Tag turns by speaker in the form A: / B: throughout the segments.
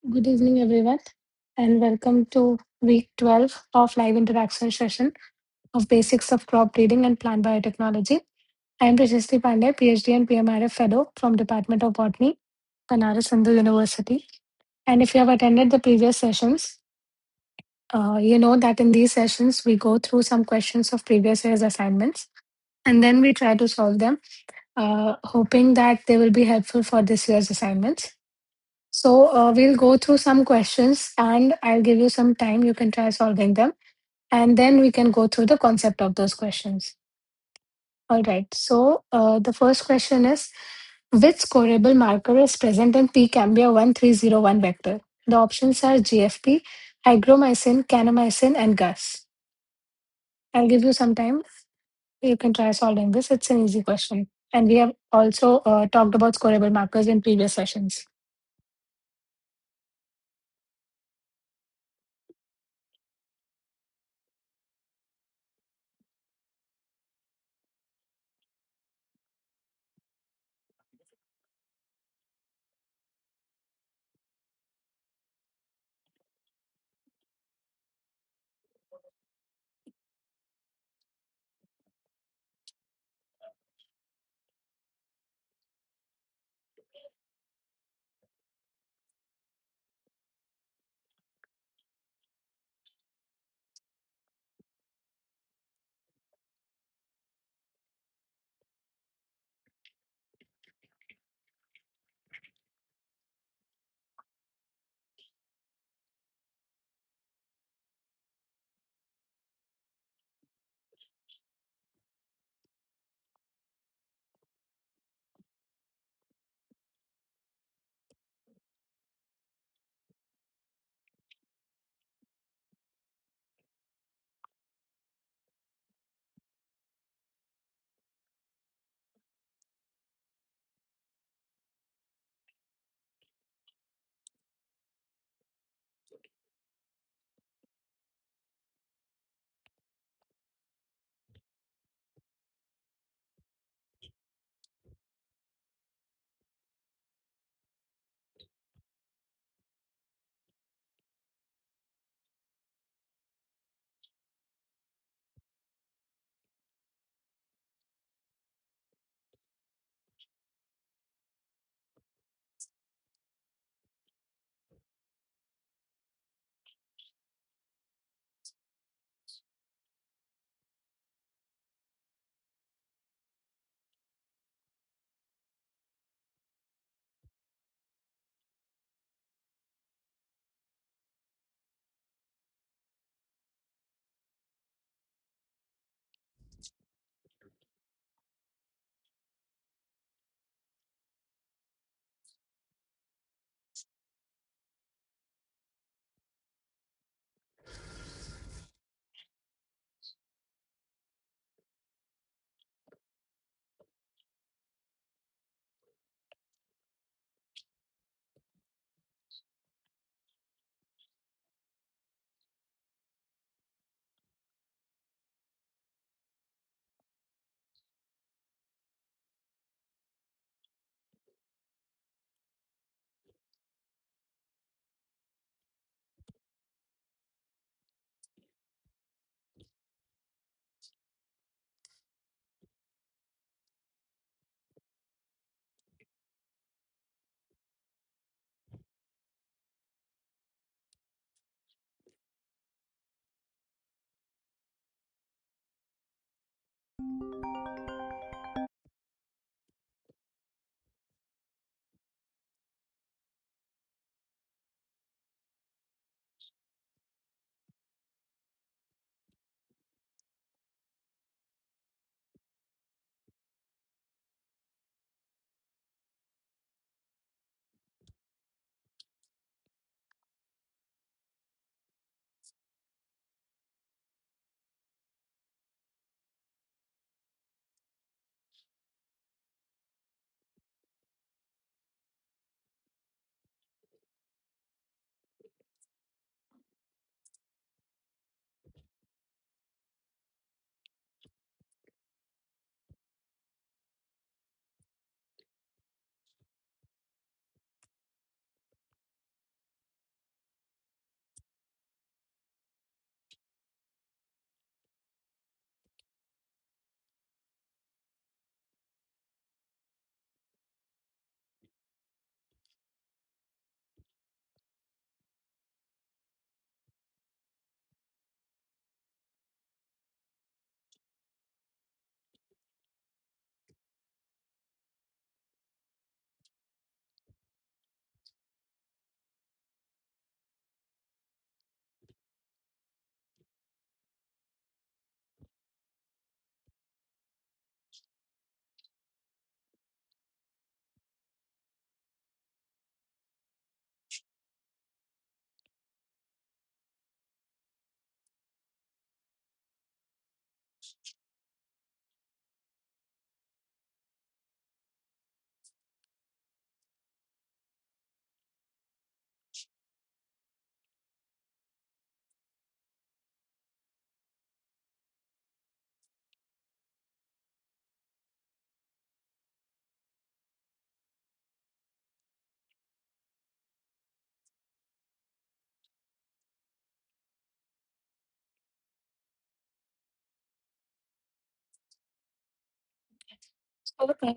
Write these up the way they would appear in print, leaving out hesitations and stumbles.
A: Good evening, everyone, and welcome to week 12 of live interaction session of Basics of Crop Breeding and Plant Biotechnology. I am Rajastri Pandey, PhD and PMRF Fellow from Department of Botany, Banaras Hindu University. And if you have attended the previous sessions, you know that in these sessions we go through some questions of previous year's assignments and then we try to solve them, hoping that they will be helpful for this year's assignments. So we'll go through some questions and I'll give you some time. You can try solving them and then we can go through the concept of those questions. All right. So the first question is, which scorable marker is present in P. cambia 1301 vector? The options are GFP, hygromycin, kanamycin, and Gus. I'll give you some time. You can try solving this. It's an easy question. And we have also talked about scorable markers in previous sessions.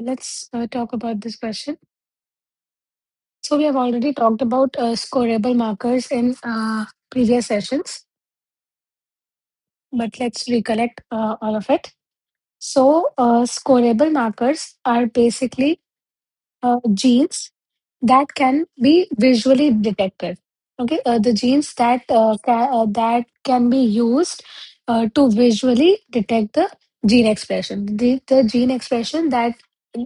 A: let's talk about this question. So we have already talked about scoreable markers in previous sessions, but let's recollect all of it. So scoreable markers are basically genes that can be visually detected. Okay, the genes that can be used to visually detect the gene expression, the gene expression that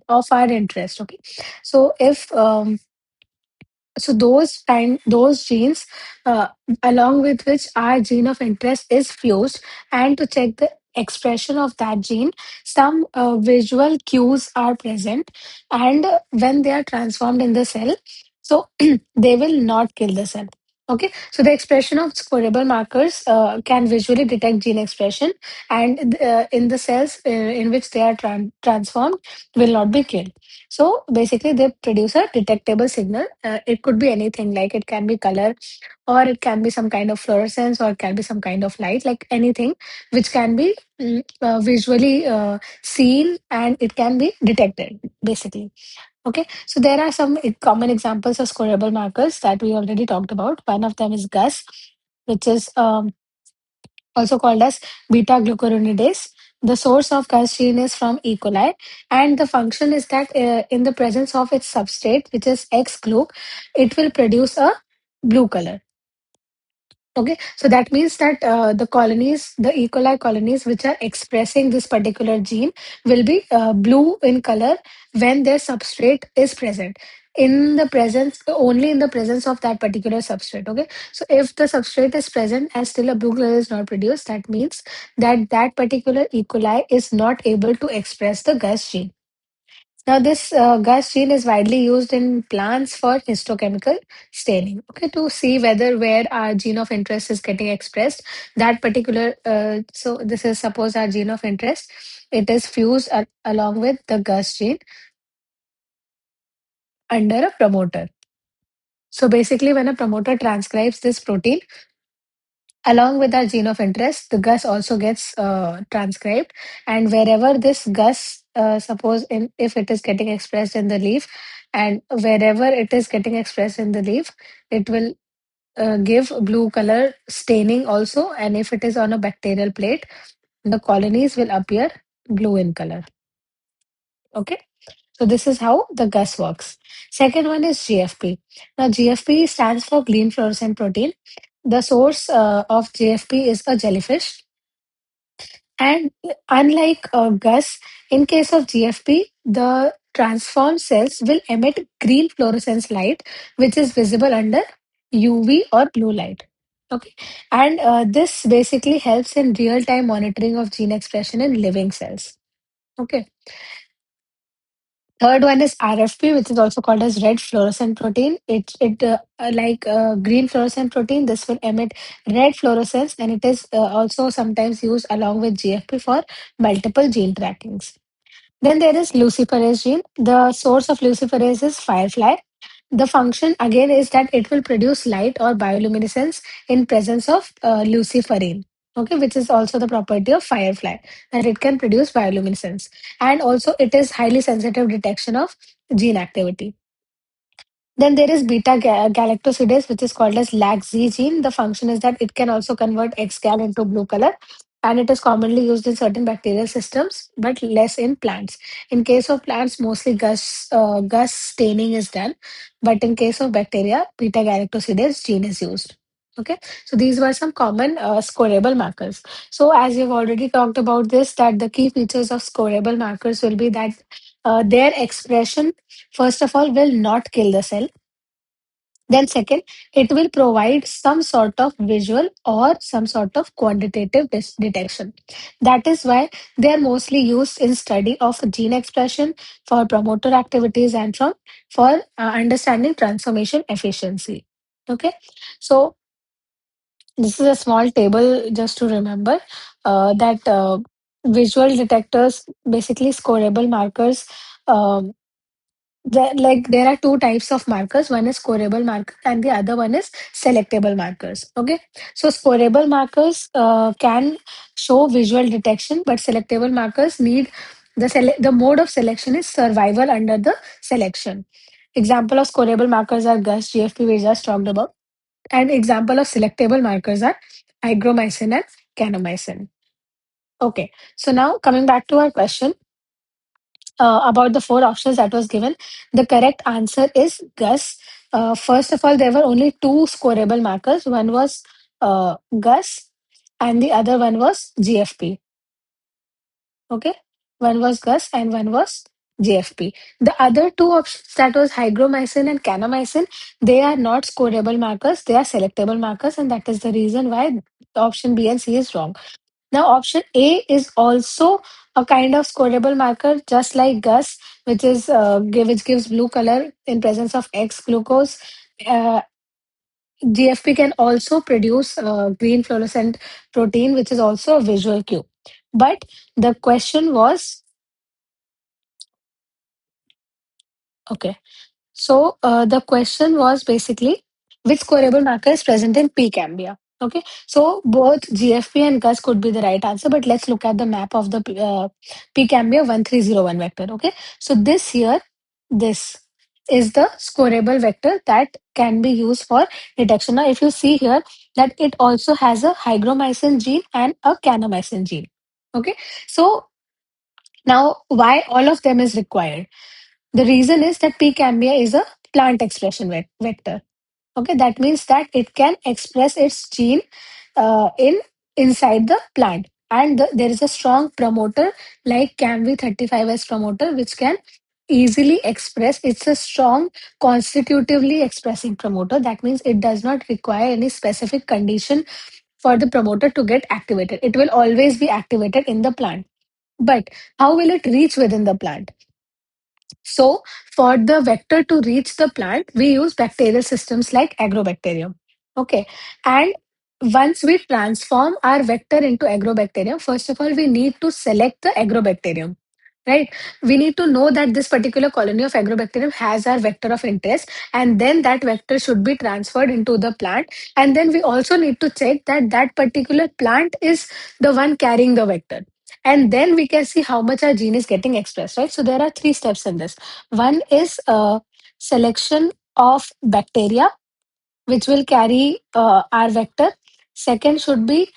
A: of our interest. Okay, so if so those genes uh, along with which our gene of interest is fused, and to check the expression of that gene, some visual cues are present, and when they are transformed in the cell, so they will not kill the cell. Okay, so the expression of scorable markers can visually detect gene expression, and in the cells in which they are transformed will not be killed. So basically, they produce a detectable signal. It could be anything, like it can be color, or it can be some kind of fluorescence, or it can be some kind of light, like anything which can be visually seen, and it can be detected, basically. Okay, so there are some common examples of scorable markers that we already talked about. One of them is Gus, which is also called as beta glucuronidase. The source of Gus gene is from E. coli, and the function is that in the presence of its substrate, which is X-gluc, it will produce a blue color. Okay, so that means that the colonies, the E. coli colonies, which are expressing this particular gene, will be blue in color when their substrate is present. In the presence, only in the presence of that particular substrate. Okay, so if the substrate is present and still a blue color is not produced, that means that that particular E. coli is not able to express the Gus gene. Now, this Gus gene is widely used in plants for histochemical staining, okay, to see whether where our gene of interest is getting expressed. That particular, so this is suppose our gene of interest, it is fused along with the Gus gene under a promoter. So basically, when a promoter transcribes this protein, along with our gene of interest, the Gus also gets transcribed, and wherever this Gus, suppose in if it is getting expressed in the leaf, and wherever it is getting expressed in the leaf, it will give blue color staining also, and if it is on a bacterial plate, the colonies will appear blue in color. Okay. So this is how the Gus works. Second one is GFP. Now GFP stands for green fluorescent protein. The source of GFP is a jellyfish. And unlike Gus, in case of GFP, the transformed cells will emit green fluorescence light, which is visible under UV or blue light. Okay, and this basically helps in real time monitoring of gene expression in living cells. Okay. Third one is RFP, which is also called as red fluorescent protein. Like green fluorescent protein, this will emit red fluorescence, and it is also sometimes used along with GFP for multiple gene trackings. Then there is luciferase gene. The source of luciferase is firefly. The function again is that it will produce light or bioluminescence in presence of luciferin. Okay, which is also the property of firefly, that it can produce bioluminescence, and also it is highly sensitive detection of gene activity. Then there is galactosidase, which is called as LAC-Z gene. The function is that it can also convert X-gal into blue color, and it is commonly used in certain bacterial systems, but less in plants. In case of plants, mostly Gus staining is done, but in case of bacteria, beta-galactosidase gene is used. Okay, so these were some common scorable markers. So as we've already talked about this, that the key features of scorable markers will be that their expression, first of all, will not kill the cell. Then second, it will provide some sort of visual or some sort of quantitative detection. That is why they are mostly used in study of gene expression, for promoter activities, and for understanding transformation efficiency. Okay, so this is a small table just to remember that visual detectors, basically scorable markers. um there are two types of markers. One is scorable marker and the other one is selectable markers. Okay, so scorable markers can show visual detection, but selectable markers need The mode of selection is survival under the selection. Example of scorable markers are GUS, GFP, we just talked about. And example of selectable markers are hygromycin and kanamycin. Okay, so now coming back to our question about the four options that was given, the correct answer is GUS. First of all, there were only two scorable markers. One was GUS, and the other one was GFP. Okay, one was GUS and one was GFP. The other two options, that was hygromycin and kanamycin, they are not scorable markers, they are selectable markers, and that is the reason why option B and C is wrong. Now, option A is also a kind of scorable marker, just like GUS, which gives blue color in presence of X glucose. Uh, GFP can also produce green fluorescent protein, which is also a visual cue. But the question was okay. So the question was basically which scorable marker is present in pCambia. Okay, so both GFP and GUS could be the right answer, but let's look at the map of the pCambia 1301 vector. Okay, so this is the scorable vector that can be used for detection. Now, if you see here that it also has a hygromycin gene and a kanamycin gene. Okay, so now why all of them is required? The reason is that pCambia is a plant expression vector. Okay, that means that it can express its gene in inside the plant, and there is a strong promoter like CAMV35S promoter which can easily express. It's a strong constitutively expressing promoter. That means it does not require any specific condition for the promoter to get activated. It will always be activated in the plant. But how will it reach within the plant? So, for the vector to reach the plant, we use bacterial systems like agrobacterium. Okay. And once we transform our vector into agrobacterium, first of all, we need to select the agrobacterium. Right? We need to know that this particular colony of agrobacterium has our vector of interest, and then that vector should be transferred into the plant. And then we also need to check that that particular plant is the one carrying the vector, and then we can see how much our gene is getting expressed, right? So there are three steps in this. One is selection of bacteria which will carry our vector. Second should be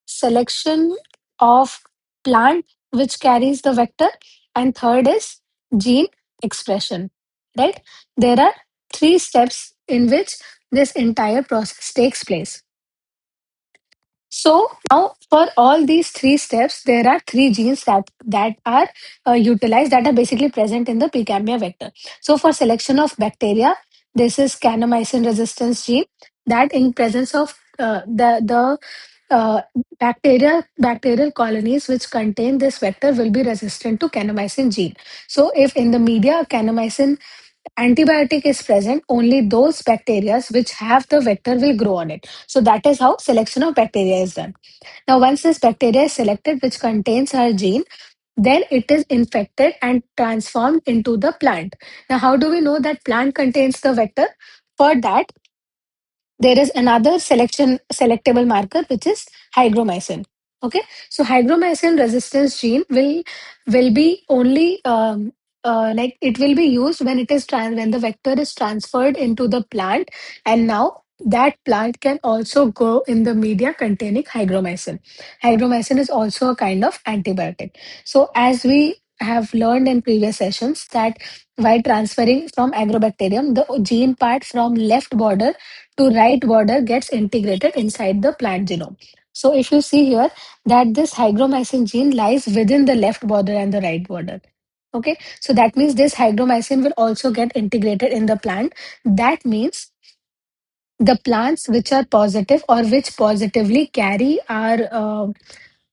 A: selection of plant which carries the vector, and third is gene expression, right? There are three steps in which this entire process takes place. So now, for all these three steps, there are three genes that are utilized, that are basically present in the pCambia vector. So for selection of bacteria, this is kanamycin resistance gene, that in presence of the bacterial colonies which contain this vector will be resistant to kanamycin gene. So if in the media kanamycin antibiotic is present, only those bacteria which have the vector will grow on it. So that is how selection of bacteria is done. Now, once this bacteria is selected, which contains our gene, then it is infected and transformed into the plant. Now, how do we know that plant contains the vector? For that, there is another selectable marker which is hygromycin. Okay, so hygromycin resistance gene will be only like it will be used when when the vector is transferred into the plant, and now that plant can also grow in the media containing hygromycin. Hygromycin is also a kind of antibiotic. So as we have learned in previous sessions that while transferring from agrobacterium, the gene part from left border to right border gets integrated inside the plant genome. So if you see here that this hygromycin gene lies within the left border and the right border. Okay, so that means this hygromycin will also get integrated in the plant. That means the plants which are positive or which positively carry our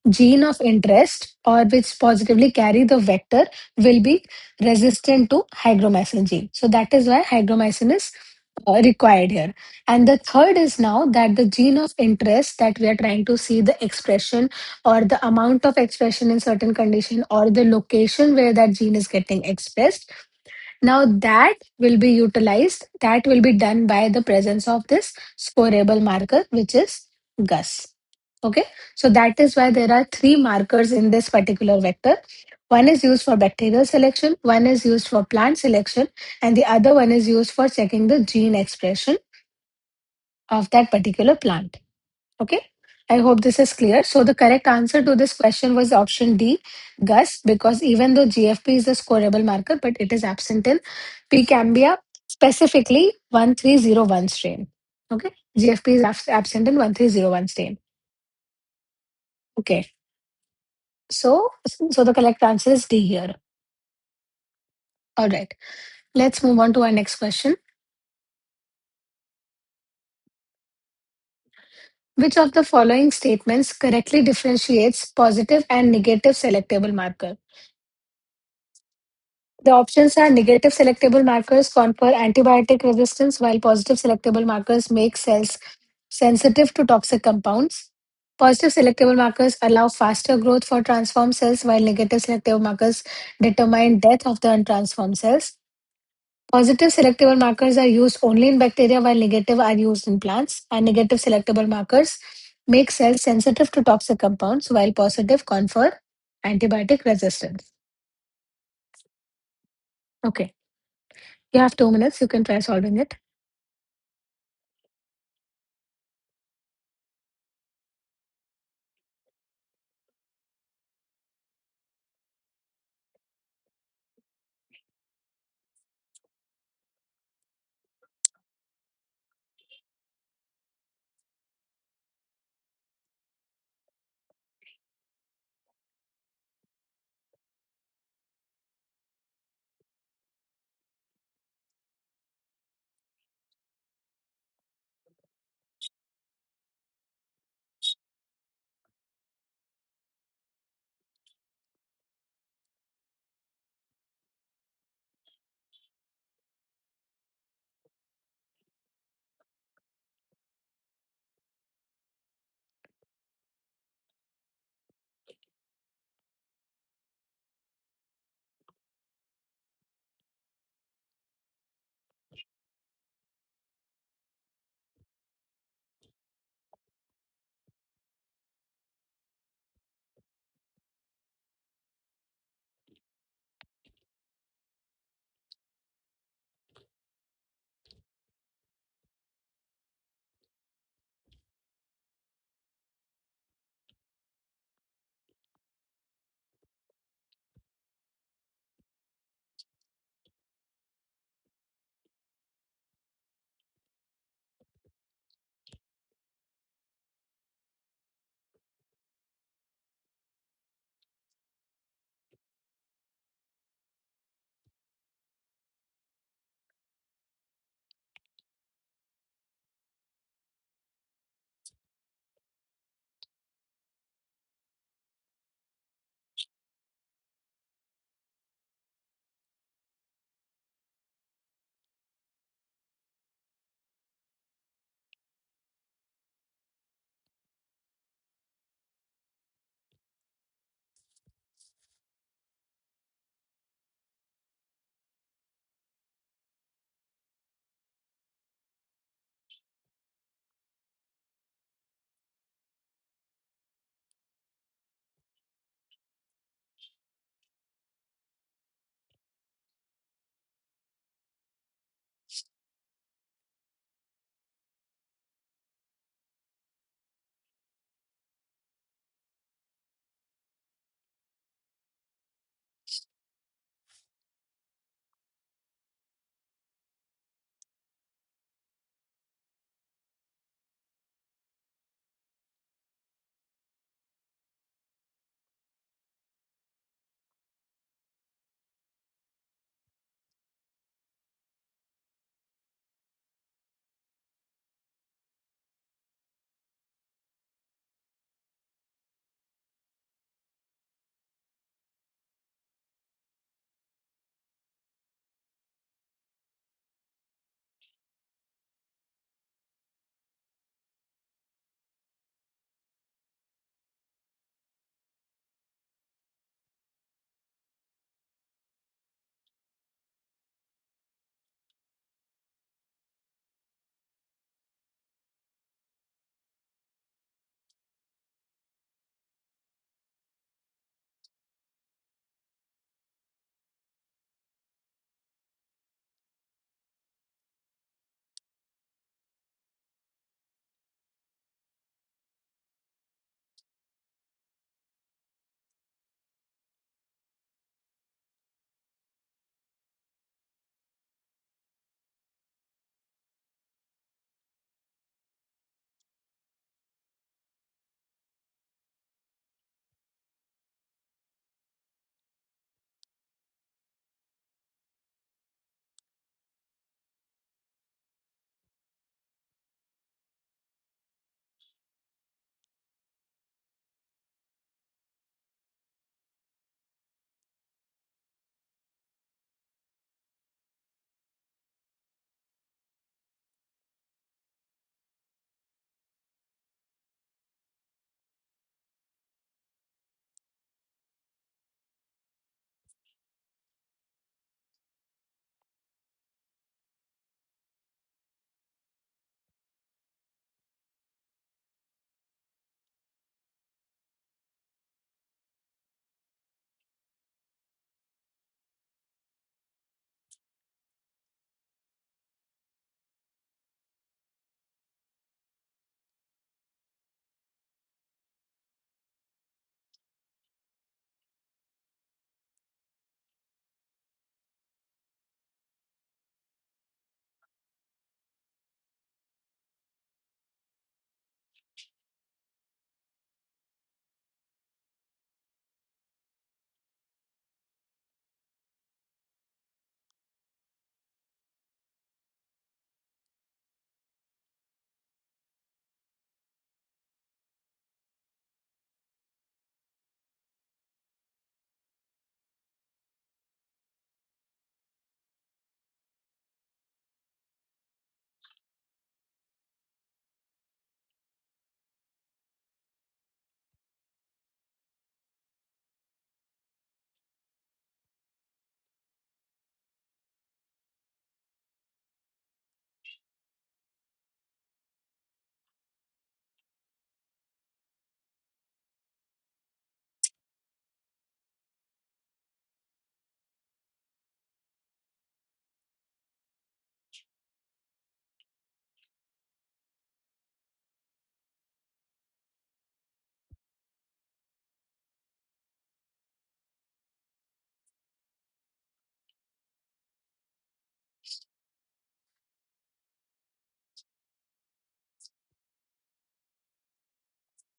A: gene of interest or which positively carry the vector will be resistant to hygromycin gene. So that is why hygromycin is required here. And the third is now that the gene of interest that we are trying to see the expression or the amount of expression in certain condition or the location where that gene is getting expressed. Now that will be utilized, that will be done by the presence of this scorable marker, which is GUS. Okay, so that is why there are three markers in this particular vector. One is used for bacterial selection, one is used for plant selection, and the other one is used for checking the gene expression of that particular plant. Okay, I hope this is clear. So the correct answer to this question was option D, Gus, because even though GFP is a scorable marker, but it is absent in P. cambia, specifically 1301 strain. Okay, GFP is absent in 1301 strain. Okay, so the correct answer is D here. All right, let's move on to our next question. Which of the following statements correctly differentiates positive and negative selectable marker? The options are negative selectable markers confer antibiotic resistance, while positive selectable markers make cells sensitive to toxic compounds. Positive selectable markers allow faster growth for transformed cells, while negative selectable markers determine death of the untransformed cells. Positive selectable markers are used only in bacteria, while negative are used in plants. And negative selectable markers make cells sensitive to toxic compounds, while positive confer antibiotic resistance. Okay, you have 2 minutes. You can try solving it.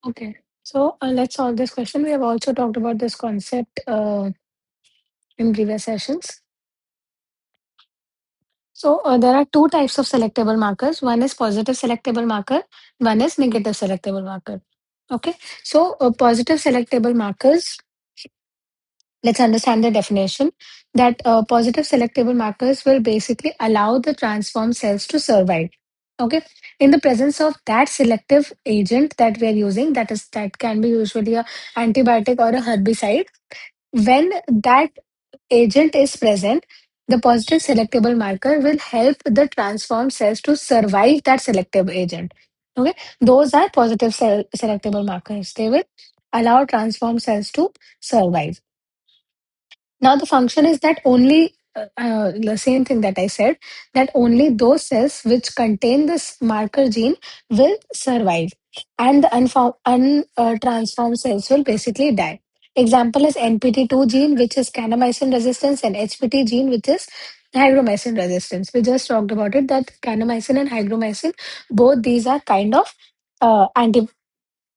A: Okay. So let's solve this question. We have also talked about this concept in previous sessions. So there are two types of selectable markers. One is positive selectable marker. One is negative selectable marker. Okay. So positive selectable markers. Let's understand the definition. That positive selectable markers will basically allow the transform cells to survive. Okay. In the presence of that selective agent that we are using, that can be usually a antibiotic or a herbicide. When that agent is present, the positive selectable marker will help the transform cells to survive that selective agent. Okay, those are positive selectable markers. They will allow transform cells to survive. Now, the function is that only the same thing that I said, that only those cells which contain this marker gene will survive, and the untransformed cells will basically die. Example is NPT2 gene, which is kanamycin resistance, and HPT gene, which is hygromycin resistance. We just talked about it that kanamycin and hygromycin, both these are kind of anti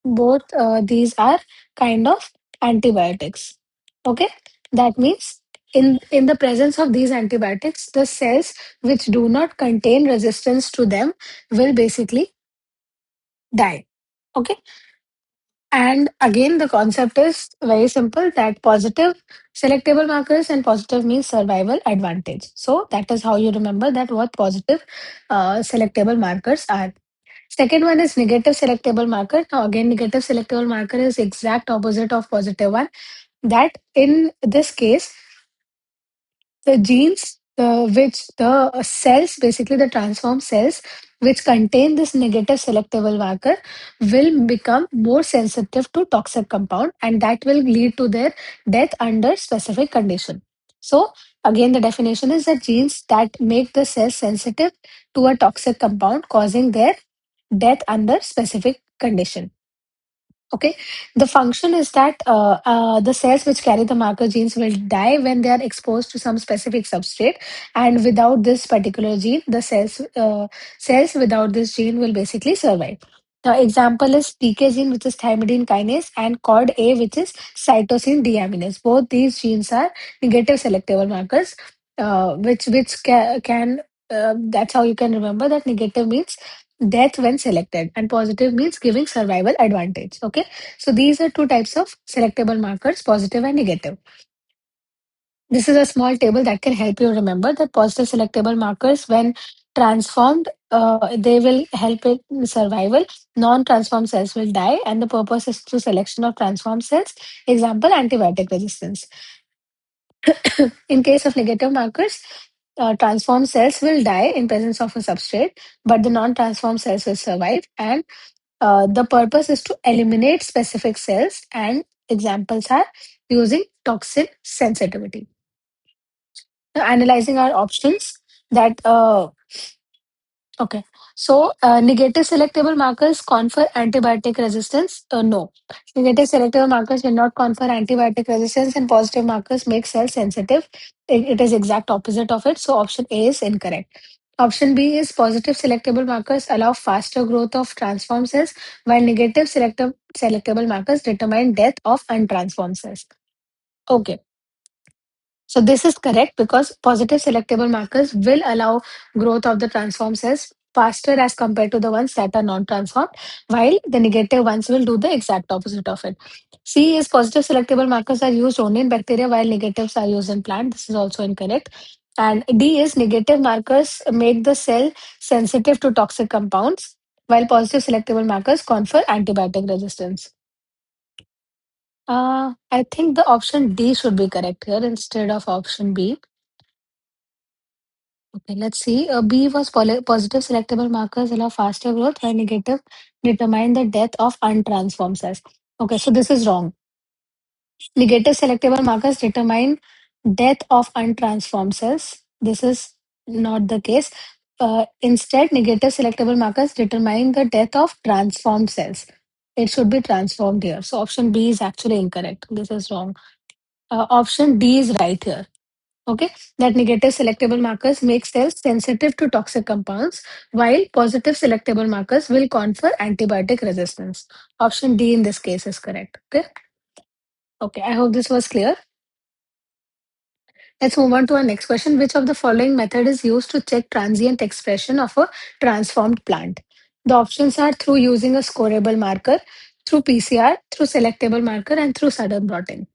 A: both these are kind of antibiotics. Okay, that means in the presence of these antibiotics, the cells which do not contain resistance to them will basically die. Okay, and again the concept is very simple, that positive selectable markers, and positive means survival advantage. So that is how you remember that what positive selectable markers are. Second one is negative selectable marker. Now again, negative selectable marker is exact opposite of positive one. That in this case, the genes, which the cells, basically the transform cells, which contain this negative selectable marker, will become more sensitive to toxic compound, and that will lead to their death under specific condition. So again, the definition is that genes that make the cells sensitive to a toxic compound, causing their death under specific condition. Okay, the function is that the cells which carry the marker genes will die when they are exposed to some specific substrate, and without this particular gene, the cells without this gene will basically survive. The example is TK gene, which is thymidine kinase, and COD-A, which is cytosine deaminase. Both these genes are negative selectable markers, can that's how you can remember that negative means death when selected, and positive means giving survival advantage. Okay, so these are two types of selectable markers, positive and negative. This is a small table that can help you remember that positive selectable markers, when transformed, they will help in survival. Non-transformed cells will die, and the purpose is through selection of transformed cells. Example, antibiotic resistance. In case of negative markers, transformed cells will die in presence of a substrate, but the non-transformed cells will survive. And the purpose is to eliminate specific cells, and examples are using toxin sensitivity. Analyzing our options, that okay. So, negative selectable markers confer antibiotic resistance? No. Negative selectable markers will not confer antibiotic resistance, and positive markers make cells sensitive. It is exact opposite of it. So, option A is incorrect. Option B is positive selectable markers allow faster growth of transformed cells, while negative selectable markers determine death of untransformed cells. Okay. So this is correct because positive selectable markers will allow growth of the transform cells faster as compared to the ones that are non-transformed, while the negative ones will do the exact opposite of it. C is positive selectable markers are used only in bacteria while negatives are used in plant. This is also incorrect. And D is negative markers make the cell sensitive to toxic compounds, while positive selectable markers confer antibiotic resistance. I think the option D should be correct here instead of option B. Okay, let's see. B was positive selectable markers allow faster growth, while negative determine the death of untransformed cells. Okay, so this is wrong. Negative selectable markers determine death of untransformed cells. This is not the case. Instead, negative selectable markers determine the death of transformed cells. It should be transformed here. So option B is actually incorrect. This is wrong. Option D is right here. Okay, that negative selectable markers make cells sensitive to toxic compounds, while positive selectable markers will confer antibiotic resistance. Option D in this case is correct. Okay, I hope this was clear. Let's move on to our next question. Which of the following method is used to check transient expression of a transformed plant? The options are through using a scoreable marker, through PCR, through selectable marker, and through sudden blotting.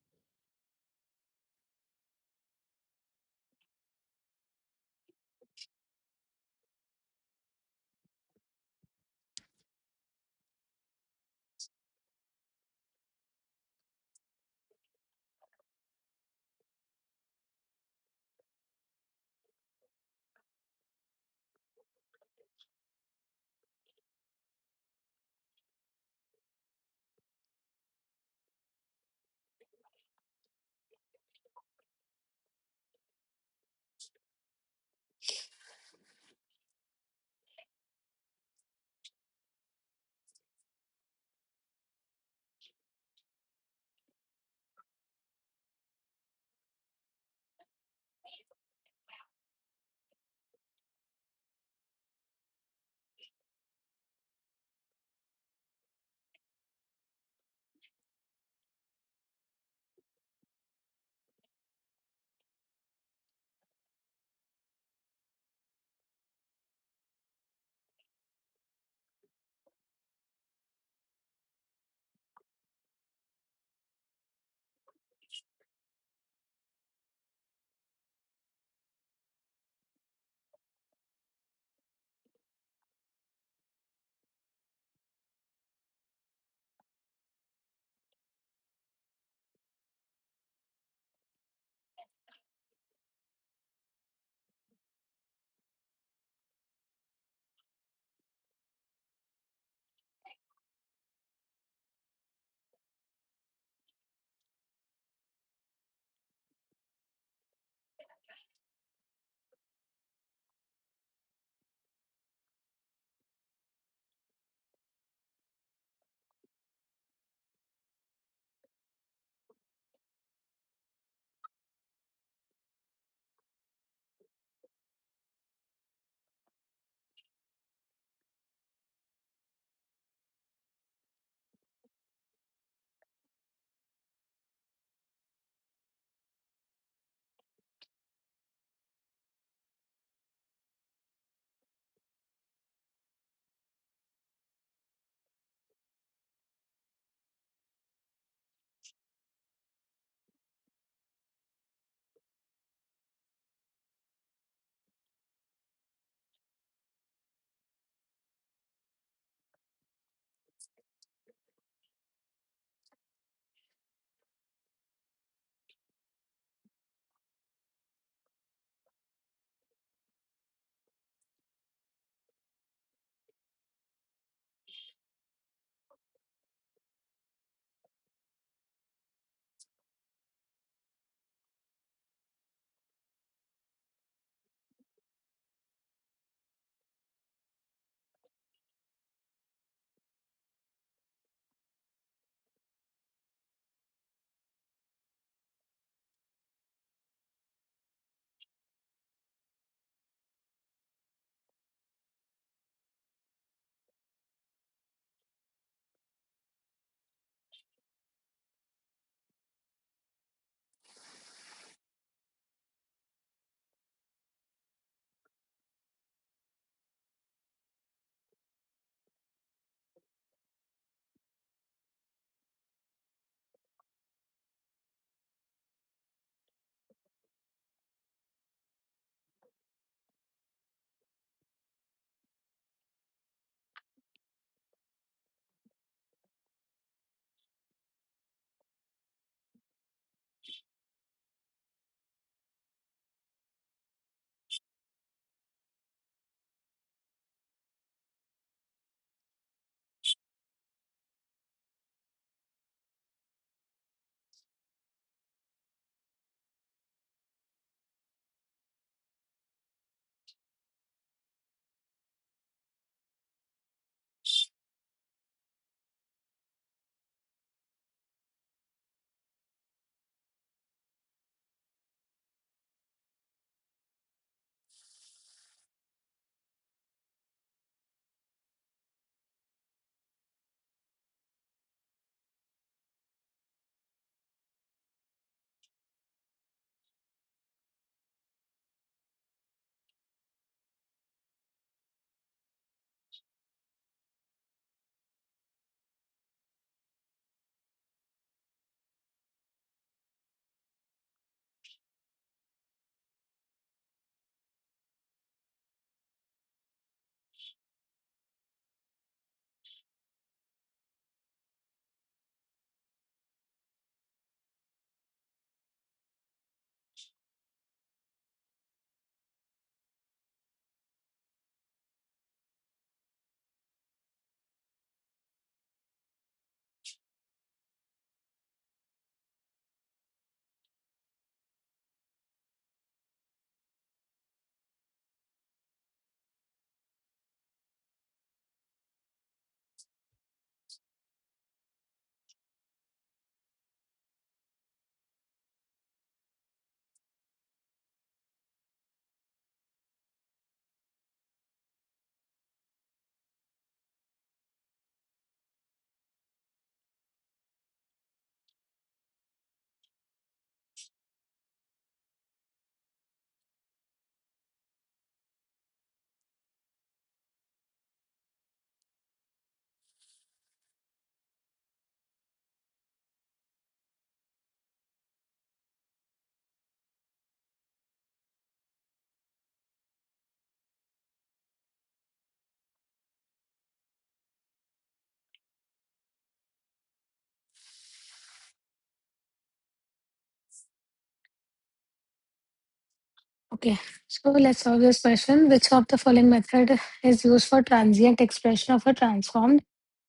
A: Okay, so let's solve this question. Which of the following method is used for transient expression of a transformed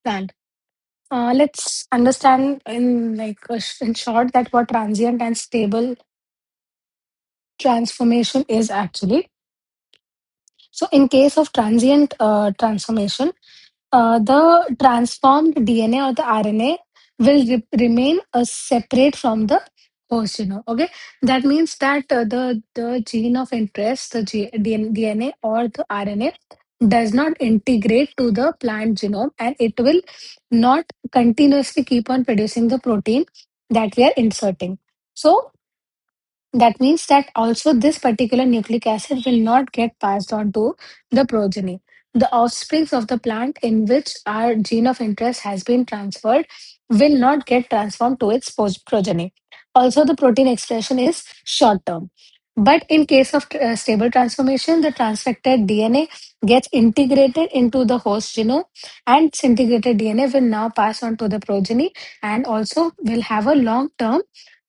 A: plant? Let's understand in in short that what transient and stable transformation is actually. So, in case of transient transformation, the transformed DNA or the RNA will remain separate from the host genome. Okay, that means that the gene of interest, the DNA or the RNA, does not integrate to the plant genome, and it will not continuously keep on producing the protein that we are inserting. So that means that also this particular nucleic acid will not get passed on to the progeny. The offsprings of the plant in which our gene of interest has been transferred will not get transformed to its progeny. Also, the protein expression is short term. But in case of stable transformation, the transfected DNA gets integrated into the host genome, and its integrated DNA will now pass on to the progeny and also will have a long term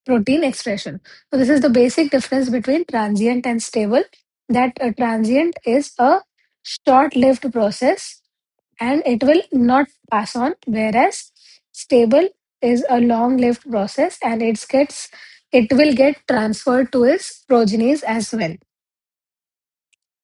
A: protein expression. So this is the basic difference between transient and stable. That a transient is a short-lived process and it will not pass on, whereas stable is a long-lived process and it will get transferred to its progenies as well.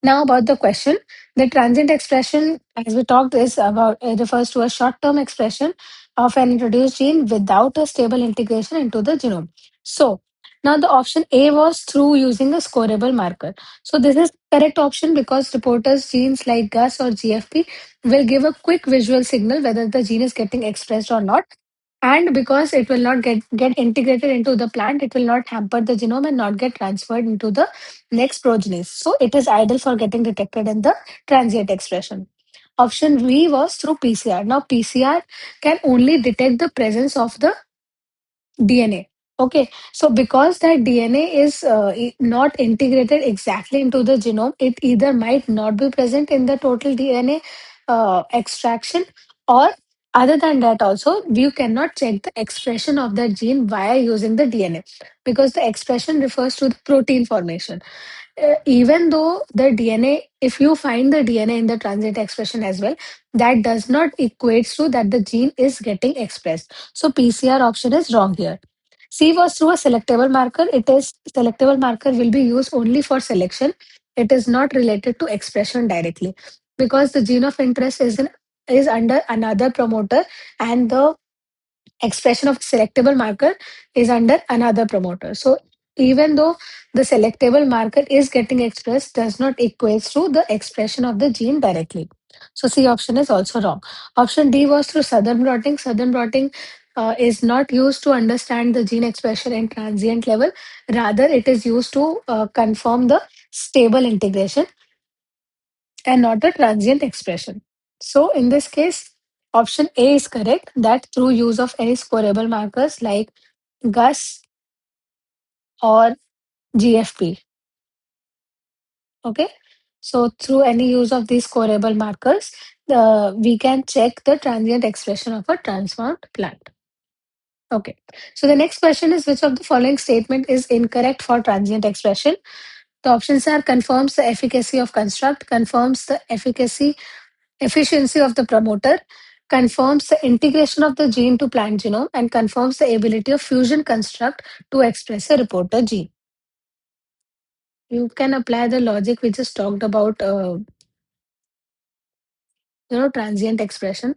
A: Now about the question, the transient expression, as we talked, is about it refers to a short-term expression of an introduced gene without a stable integration into the genome. So now the option A was through using a scoreable marker. So this is correct option because reporters genes like GUS or GFP will give a quick visual signal whether the gene is getting expressed or not. And because it will not get integrated into the plant, it will not hamper the genome and not get transferred into the next progenies. So it is ideal for getting detected in the transient expression. Option B was through PCR. Now PCR can only detect the presence of the DNA. Okay, so because that DNA is not integrated exactly into the genome, it either might not be present in the total DNA extraction, or other than that, also you cannot check the expression of that gene via using the DNA because the expression refers to the protein formation. Even though the DNA, if you find the DNA in the transient expression as well, that does not equate to that the gene is getting expressed. So PCR option is wrong here. C was through a selectable marker. It is selectable marker will be used only for selection. It is not related to expression directly because the gene of interest is under another promoter and the expression of the selectable marker is under another promoter. So even though the selectable marker is getting expressed, does not equate to the expression of the gene directly. So C option is also wrong. Option D was through southern blotting. Southern blotting is not used to understand the gene expression in transient level. Rather, it is used to confirm the stable integration and not the transient expression. So in this case, option A is correct, that through use of any scoreable markers like GUS or GFP. Okay. So through any use of these scoreable markers, we can check the transient expression of a transformed plant. Okay. So the next question is, which of the following statement is incorrect for transient expression? The options are confirms the efficacy of construct, confirms the efficiency of the promoter, confirms the integration of the gene to plant genome, and confirms the ability of fusion construct to express a reporter gene. You can apply the logic we just talked about, transient expression.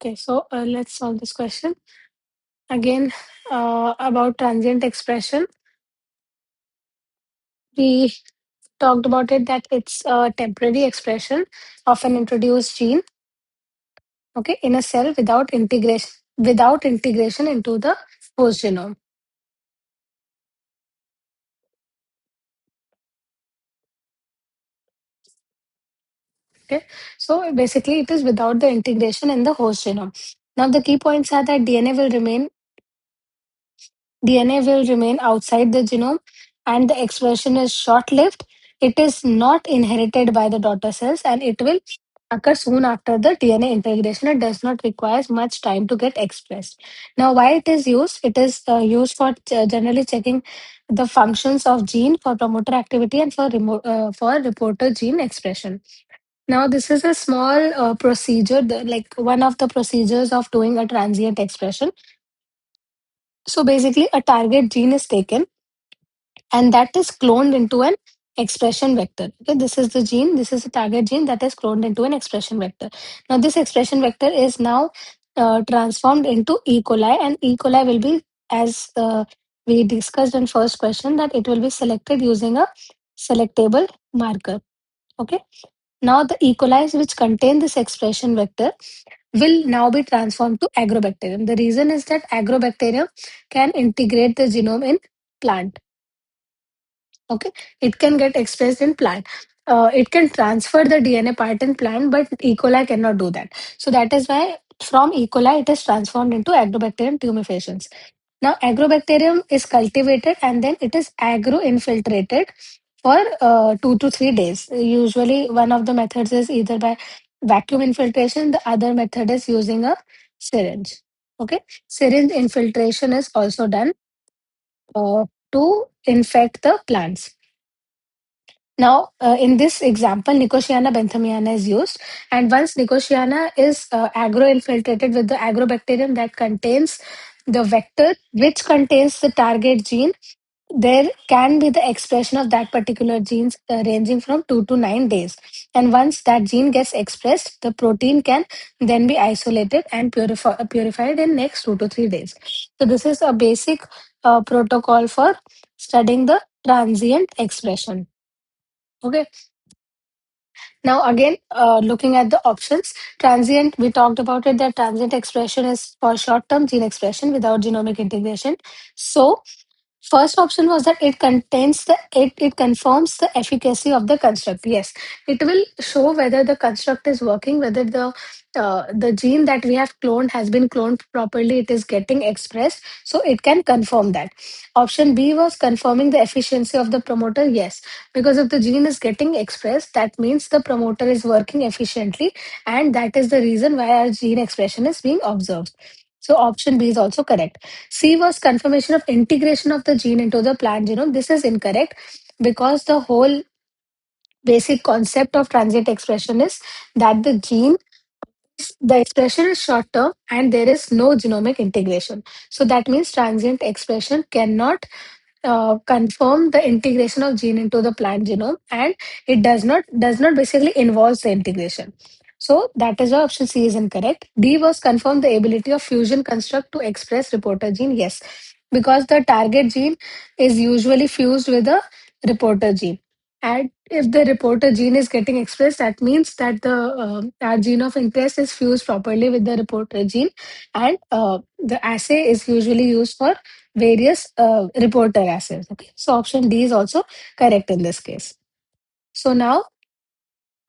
A: Okay, so let's solve this question. Again, about transient expression, we talked about it that it's a temporary expression of an introduced gene, okay, in a cell without integration into the host genome. Okay, so basically it is without the integration in the host genome. Now the key points are that DNA will remain outside the genome and the expression is short lived. It is not inherited by the daughter cells and it will occur soon after the DNA integration. It does not require much time to get expressed. Now, why it is used? It is used for generally checking the functions of gene for promoter activity and for reporter gene expression. Now, this is a small procedure, like one of the procedures of doing a transient expression. So basically, a target gene is taken and that is cloned into an expression vector. Okay, this is the gene, this is the target gene that is cloned into an expression vector. Now, this expression vector is now transformed into E. coli, and E. coli will be, as we discussed in first question, that it will be selected using a selectable marker. Okay, now the E. coli which contain this expression vector will now be transformed to agrobacterium. The reason is that agrobacterium can integrate the genome in plant. Okay, it can get expressed in plant. It can transfer the DNA part in plant, but E. coli cannot do that. So that is why from E. coli it is transformed into agrobacterium tumefaciens. Now agrobacterium is cultivated and then it is agro-infiltrated for 2 to 3 days. Usually one of the methods is either by vacuum infiltration, the other method is using a syringe. Okay, syringe infiltration is also done to infect the plants. Now, in this example, Nicotiana benthamiana is used, and once Nicotiana is agro-infiltrated with the agrobacterium that contains the vector, which contains the target gene, there can be the expression of that particular genes ranging from 2 to 9 days. And once that gene gets expressed, the protein can then be isolated and purified in next 2 to 3 days. So this is a basic protocol for studying the transient expression. Okay. Now, again, looking at the options, transient, we talked about it that transient expression is for short term gene expression without genomic integration. So, first option was that it confirms the efficacy of the construct. Yes, it will show whether the construct is working, whether the gene that we have cloned has been cloned properly, it is getting expressed. So it can confirm that. Option B was confirming the efficiency of the promoter. Yes, because if the gene is getting expressed, that means the promoter is working efficiently, and that is the reason why our gene expression is being observed. So option B is also correct. C was confirmation of integration of the gene into the plant genome. This is incorrect because the whole basic concept of transient expression is that the expression is short term and there is no genomic integration. So that means transient expression cannot confirm the integration of gene into the plant genome, and it does not basically involve the integration. So that is why option C is incorrect. D was confirm the ability of fusion construct to express reporter gene. Yes, because the target gene is usually fused with a reporter gene. And if the reporter gene is getting expressed, that means that the our gene of interest is fused properly with the reporter gene, and the assay is usually used for various reporter assays. Okay, so option D is also correct in this case. So now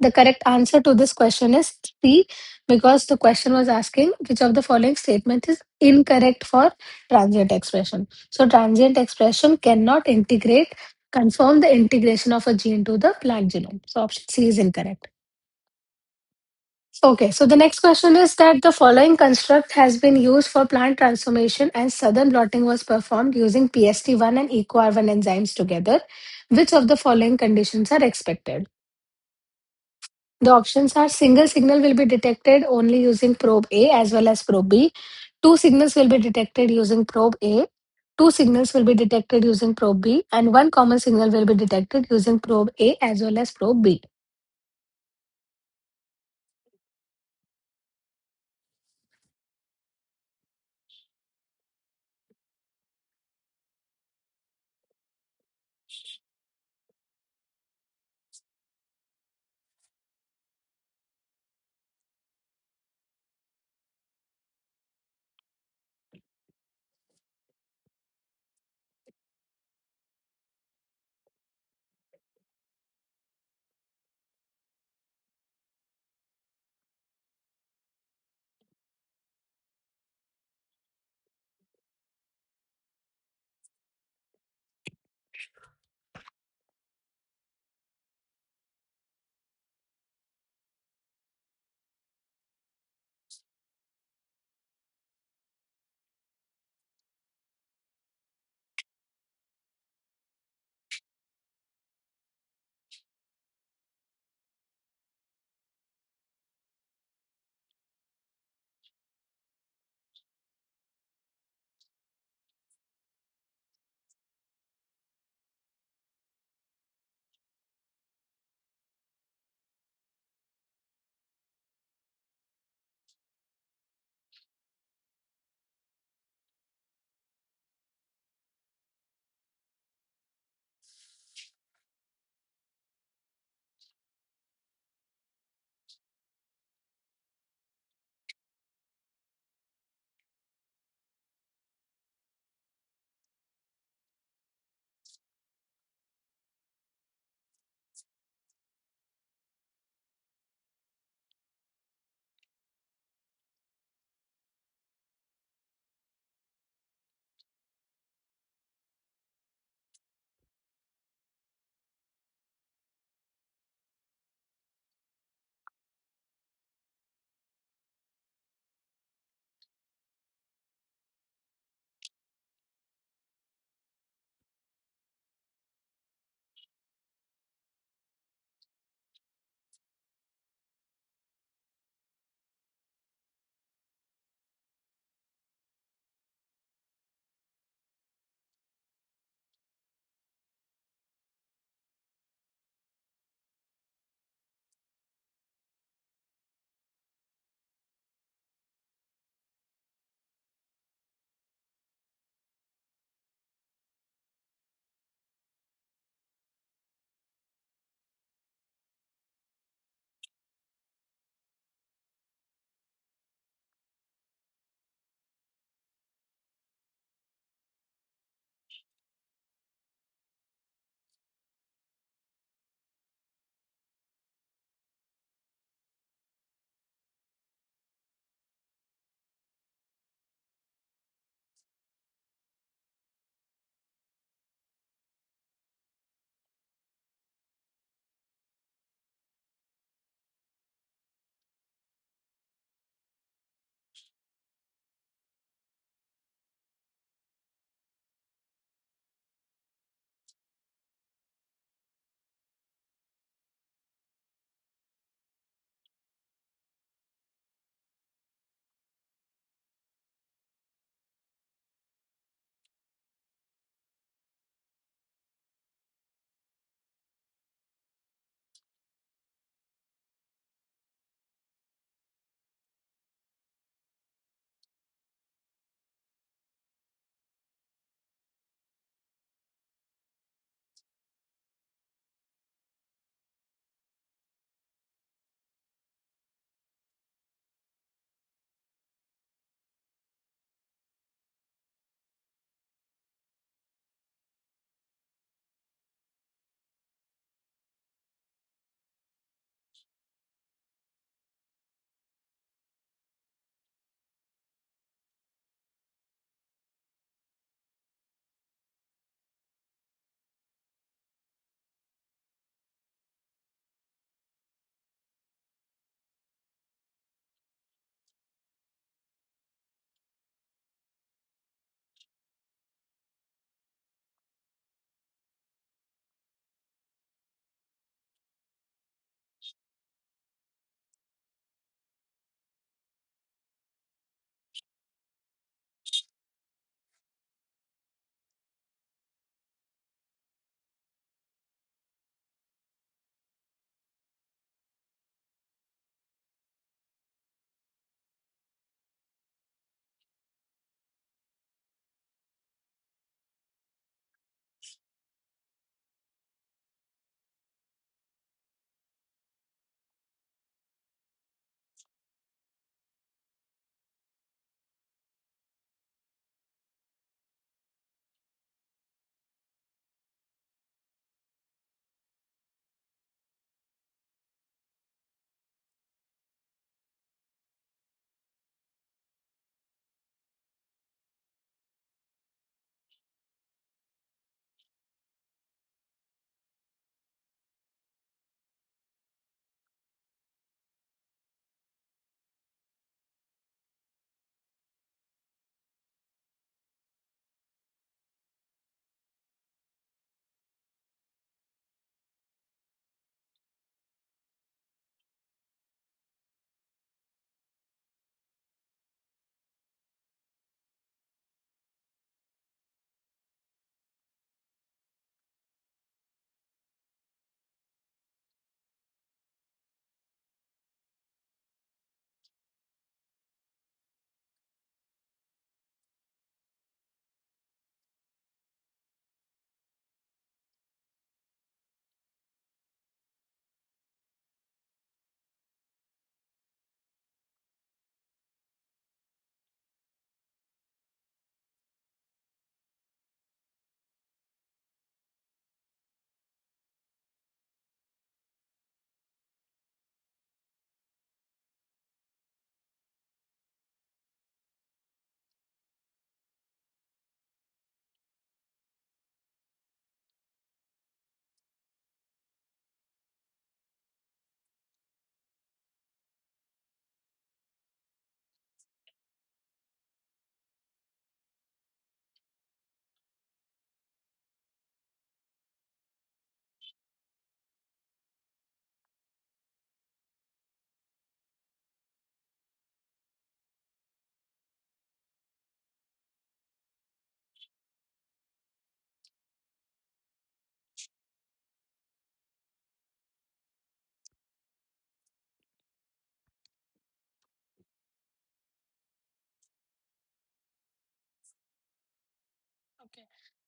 A: the correct answer to this question is C, because the question was asking which of the following statements is incorrect for transient expression. So transient expression cannot confirm the integration of a gene to the plant genome. So option C is incorrect. Okay, so the next question is that the following construct has been used for plant transformation and southern blotting was performed using PST1 and EcoR1 enzymes together. Which of the following conditions are expected? The options are single signal will be detected only using probe A as well as probe B. Two signals will be detected using probe A. Two signals will be detected using probe B, and one common signal will be detected using probe A as well as probe B.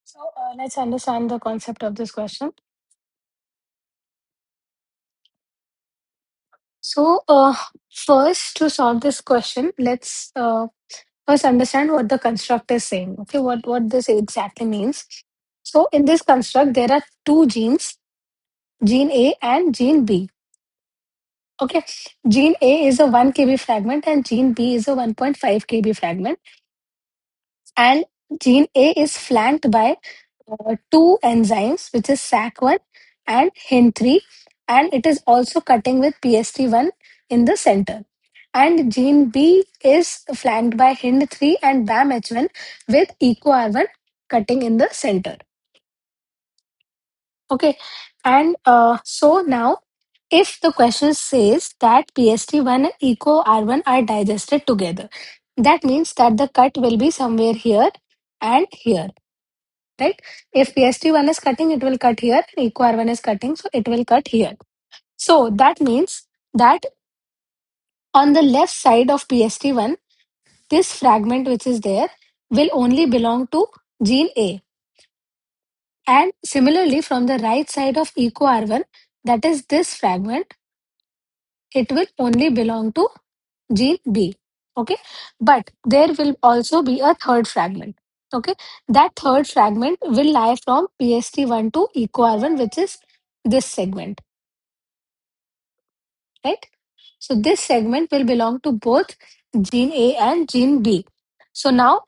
A: So let's understand the concept of this question. So first, to solve this question, let's first understand what the construct is saying. Okay, what this exactly means. So in this construct, there are two genes, gene A and gene B. Okay, gene A is a 1 kb fragment and gene B is a 1.5 kb fragment. And gene A is flanked by two enzymes, which is SAC1 and HIN3, and it is also cutting with PST1 in the center. And gene B is flanked by HIN3 and BAMH1 with EcoR1 cutting in the center. Okay, and so now, if the question says that PST1 and EcoR1 are digested together, that means that the cut will be somewhere here and here, right? If PST1 is cutting, it will cut here, EcoR1 is cutting, so it will cut here. So that means that on the left side of PST1, this fragment which is there will only belong to gene A. And similarly, from the right side of EcoR1, that is this fragment, it will only belong to gene B. Okay, but there will also be a third fragment. Okay, that third fragment will lie from PST1 to EcoR1, which is this segment, right? So this segment will belong to both gene A and gene B. So now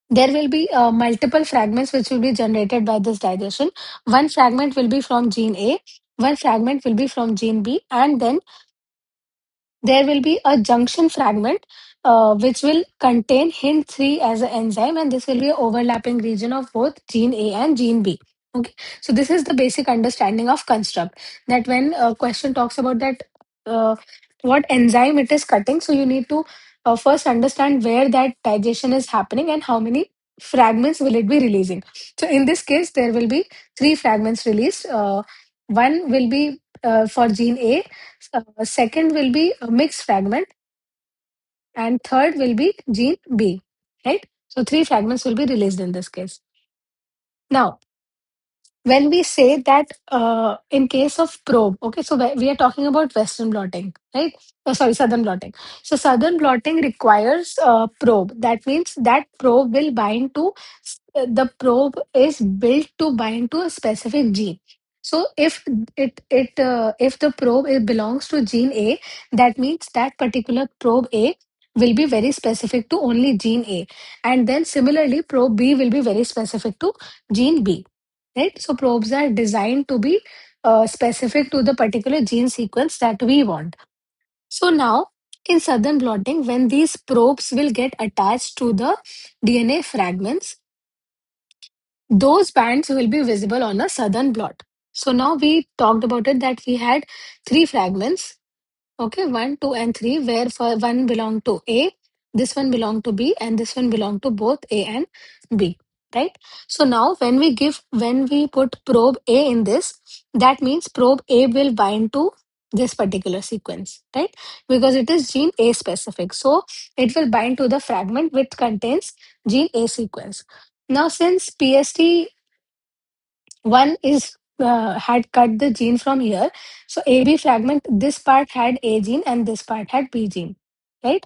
A: there will be multiple fragments which will be generated by this digestion. One fragment will be from gene A, one fragment will be from gene B, and then there will be a junction fragment which will contain HINT3 as an enzyme, and this will be an overlapping region of both gene A and gene B. Okay, so this is the basic understanding of construct. That when a question talks about that what enzyme it is cutting, so you need to first understand where that digestion is happening and how many fragments will it be releasing. So in this case, there will be three fragments released. One will be for gene A, second will be a mixed fragment, and third will be gene B, right? So three fragments will be released in this case. Now, when we say that in case of probe, okay, so we are talking about Western blotting, right? Oh, sorry, Southern blotting. So Southern blotting requires probe. That means that probe will bind to, the probe is built to bind to a specific gene. So if the probe it belongs to gene A, that means that particular probe A will be very specific to only gene A, and then similarly probe B will be very specific to gene B, right? So probes are designed to be specific to the particular gene sequence that we want. So now in southern blotting, when these probes will get attached to the DNA fragments, those bands will be visible on a southern blot. So now we talked about it that we had three fragments. Okay, one, two, and three, where for one belong to A, this one belong to B, and this one belong to both A and B. Right? So now when we put probe A in this, that means probe A will bind to this particular sequence, right? Because it is gene A specific. So it will bind to the fragment which contains gene A sequence. Now, since PST one is had cut the gene from here, so AB fragment, this part had A gene and this part had B gene, right?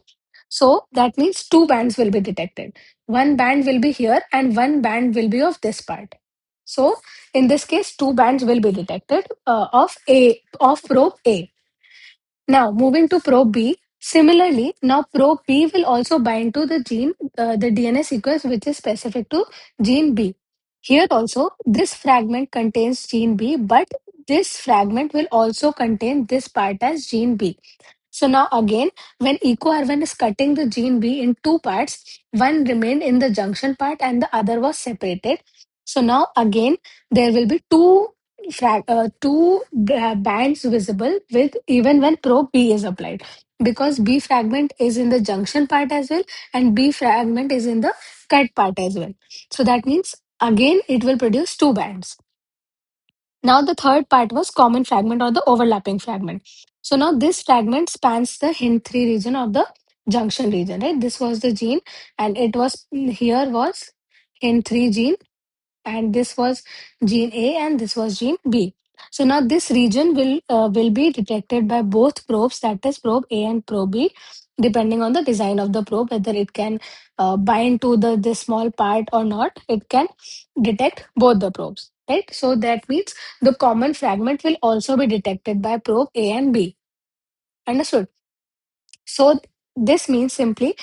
A: So that means two bands will be detected. One band will be here and one band will be of this part. So in this case, two bands will be detected of probe A. Now, moving to probe B, similarly, now probe B will also bind to the gene, the DNA sequence which is specific to gene B. Here also, this fragment contains gene B, but this fragment will also contain this part as gene B. So now again, when EcoR1 is cutting the gene B in two parts, one remained in the junction part and the other was separated. So now again, there will be bands visible with even when probe B is applied, because B fragment is in the junction part as well and B fragment is in the cut part as well. So that means again it will produce two bands. Now the third part was common fragment or the overlapping fragment. So now this fragment spans the HIN3 region of the junction region, right? This was the gene and it was here was in three genes, and this was gene A and this was gene B. So now this region will be detected by both probes, that is probe A and probe B, depending on the design of the probe, whether it can bind to the this small part or not. It can detect both the probes, right? So that means the common fragment will also be detected by probe A and B. Understood? So this means simply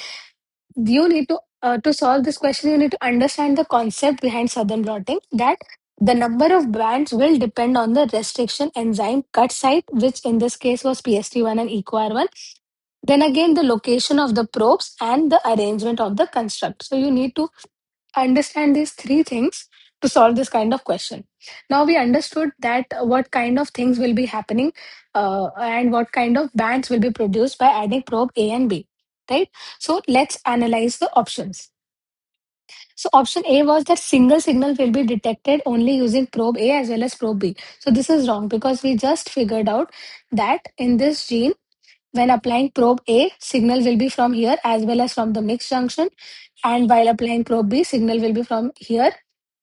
A: you need to solve this question, you need to understand the concept behind southern blotting, that the number of bands will depend on the restriction enzyme cut site, which in this case was pst1 and ecoR1, then again the location of the probes and the arrangement of the construct. So you need to understand these three things to solve this kind of question. Now we understood that what kind of things will be happening, and what kind of bands will be produced by adding probe A and B, right? So let's analyze the options. So option A was that single signal will be detected only using probe A as well as probe B. So this is wrong because we just figured out that in this gene, when applying probe A, signal will be from here as well as from the mixed junction. And while applying probe B, signal will be from here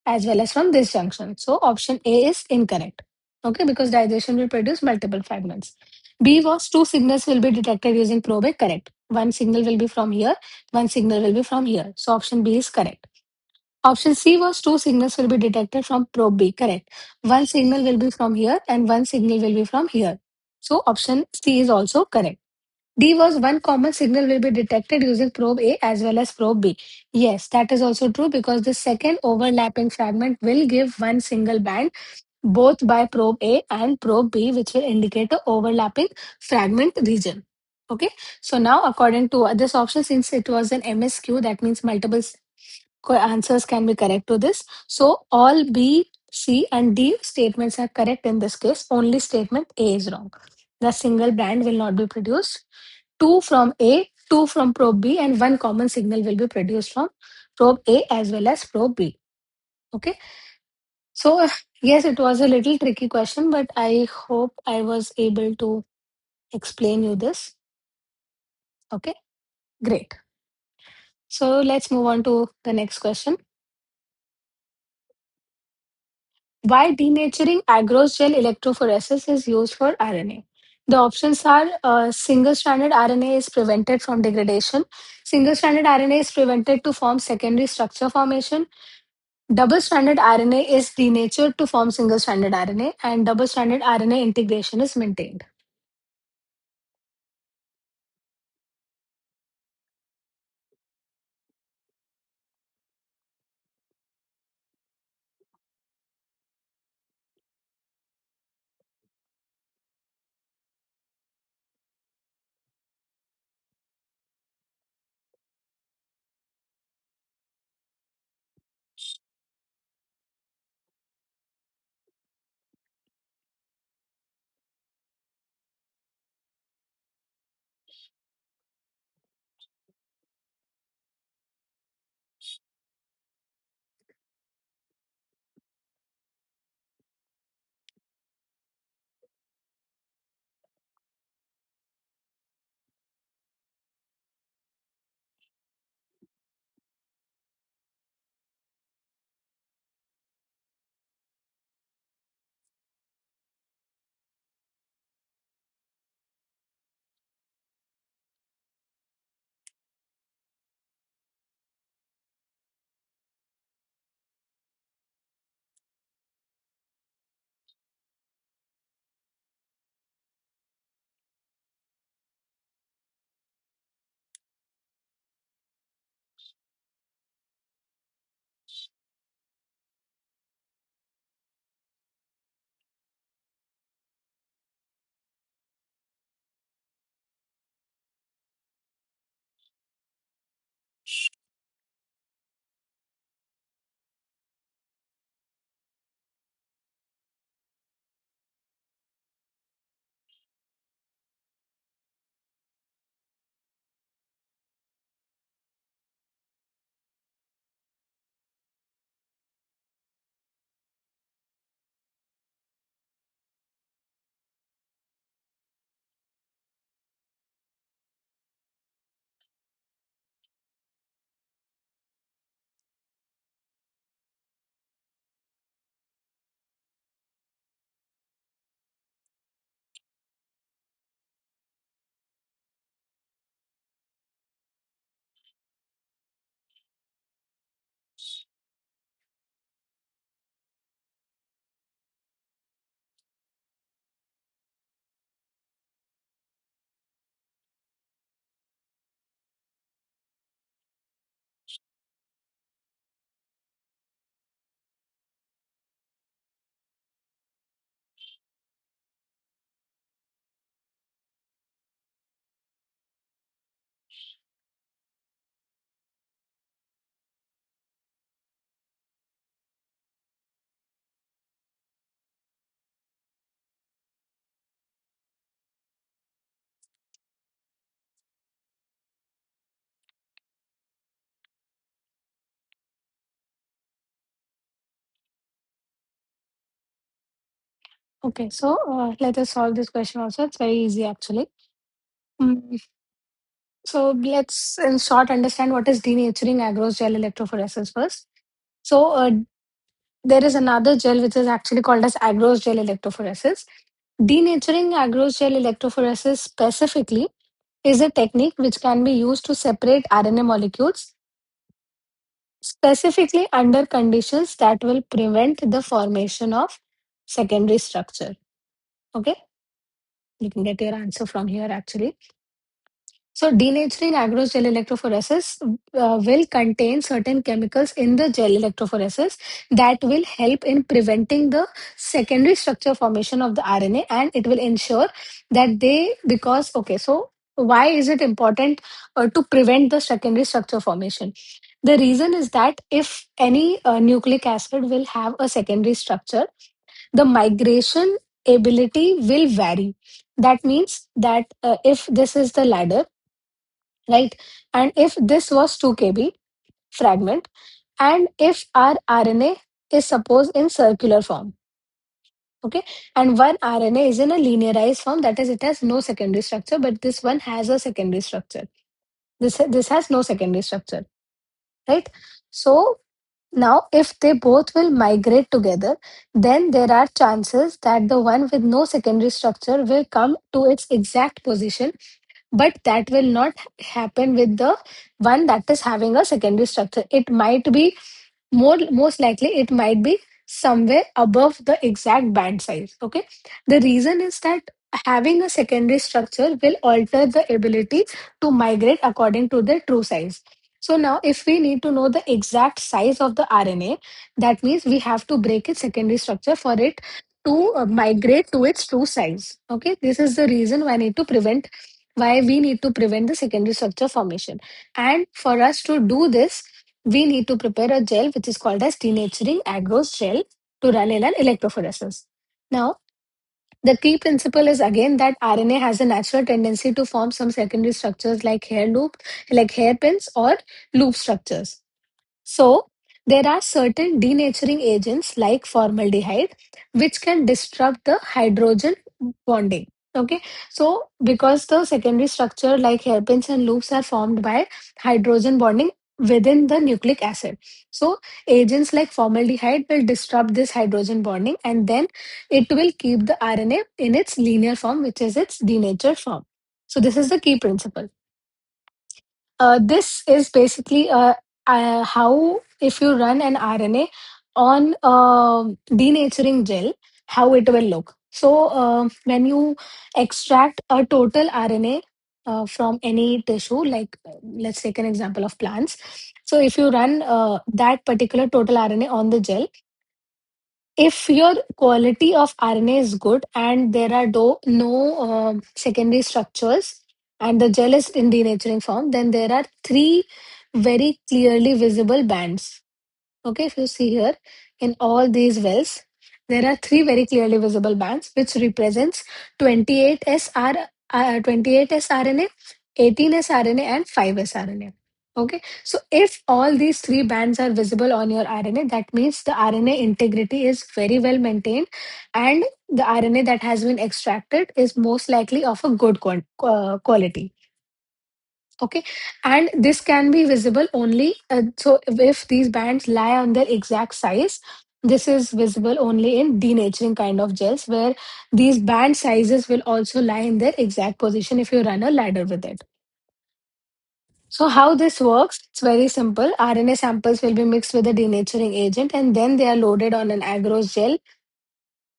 A: as well as from this junction. So option A is incorrect. Okay, because digestion will produce multiple fragments. B was two signals will be detected using probe A, correct. One signal will be from here, one signal will be from here. So option B is correct. Option C was two signals will be detected from probe B, correct. One signal will be from here and one signal will be from here. So option C is also correct. D was one common signal will be detected using probe A as well as probe B. Yes, that is also true because the second overlapping fragment will give one single band both by probe A and probe B, which will indicate a overlapping fragment region. Okay, so now according to this option, since it was an MSQ, that means multiple answers can be correct to this. So all B, C, and D statements are correct in this case. Only statement A is wrong. The single band will not be produced. Two from A, two from probe B, and one common signal will be produced from probe A as well as probe B. Okay. So yes, it was a little tricky question, but I hope I was able to explain you this. Okay. Great. So let's move on to the next question. Why denaturing agarose gel electrophoresis is used for RNA? The options are single-stranded RNA is prevented from degradation. Single-stranded RNA is prevented to form secondary structure formation. Double-stranded RNA is denatured to form single-stranded RNA, and double-stranded RNA integration is maintained. Okay, so let us solve this question also. It's very easy actually. Mm, So let's, in short, understand what is denaturing agarose gel electrophoresis first. So there is another gel which is actually called as agarose gel electrophoresis. Denaturing agarose gel electrophoresis specifically is a technique which can be used to separate RNA molecules specifically under conditions that will prevent the formation of secondary structure. Okay, you can get your answer from here actually. So denaturing agarose gel electrophoresis will contain certain chemicals in the gel electrophoresis that will help in preventing the secondary structure formation of the RNA, and it will ensure that they, because, okay, so why is it important to prevent the secondary structure formation? The reason is that if any nucleic acid will have a secondary structure, the migration ability will vary. That means that if this is the ladder, right? And if this was 2 kb fragment, and if our RNA is supposed in circular form, okay, and one RNA is in a linearized form, that is, it has no secondary structure, but this one has a secondary structure. This has no secondary structure, right? So now, if they both will migrate together, then there are chances that the one with no secondary structure will come to its exact position, but that will not happen with the one that is having a secondary structure. It might be most likely it might be somewhere above the exact band size. Okay, the reason is that having a secondary structure will alter the ability to migrate according to the true size. So now if we need to know the exact size of the RNA, that means we have to break its secondary structure for it to migrate to its true size. Okay, this is the reason why we need to prevent the secondary structure formation. And for us to do this, we need to prepare a gel which is called as denaturing agarose gel to run in an electrophoresis. Now, the key principle is again that RNA has a natural tendency to form some secondary structures like hairpins or loop structures. So, there are certain denaturing agents like formaldehyde which can disrupt the hydrogen bonding. Okay, so because the secondary structure like hairpins and loops are formed by hydrogen bonding within the nucleic acid. So, agents like formaldehyde will disrupt this hydrogen bonding, and then it will keep the RNA in its linear form, which is its denatured form. So, this is the key principle. This is basically how, if you run an RNA on denaturing gel, how it will look. So, when you extract a total RNA from any tissue, like let's take an example of plants. So, if you run that particular total RNA on the gel, if your quality of RNA is good and there are no secondary structures and the gel is in denaturing form, then there are three very clearly visible bands. Okay, if you see here in all these wells, there are three very clearly visible bands which represents 28 sRNA, 18 sRNA, and 5 sRNA. Okay, so if all these three bands are visible on your RNA, that means the RNA integrity is very well maintained, and the RNA that has been extracted is most likely of a good quality. Okay, and this can be visible only so if these bands lie on their exact size, this is visible only in denaturing kind of gels where these band sizes will also lie in their exact position if you run a ladder with it. So how this works, it's very simple. RNA samples will be mixed with a denaturing agent and then they are loaded on an agarose gel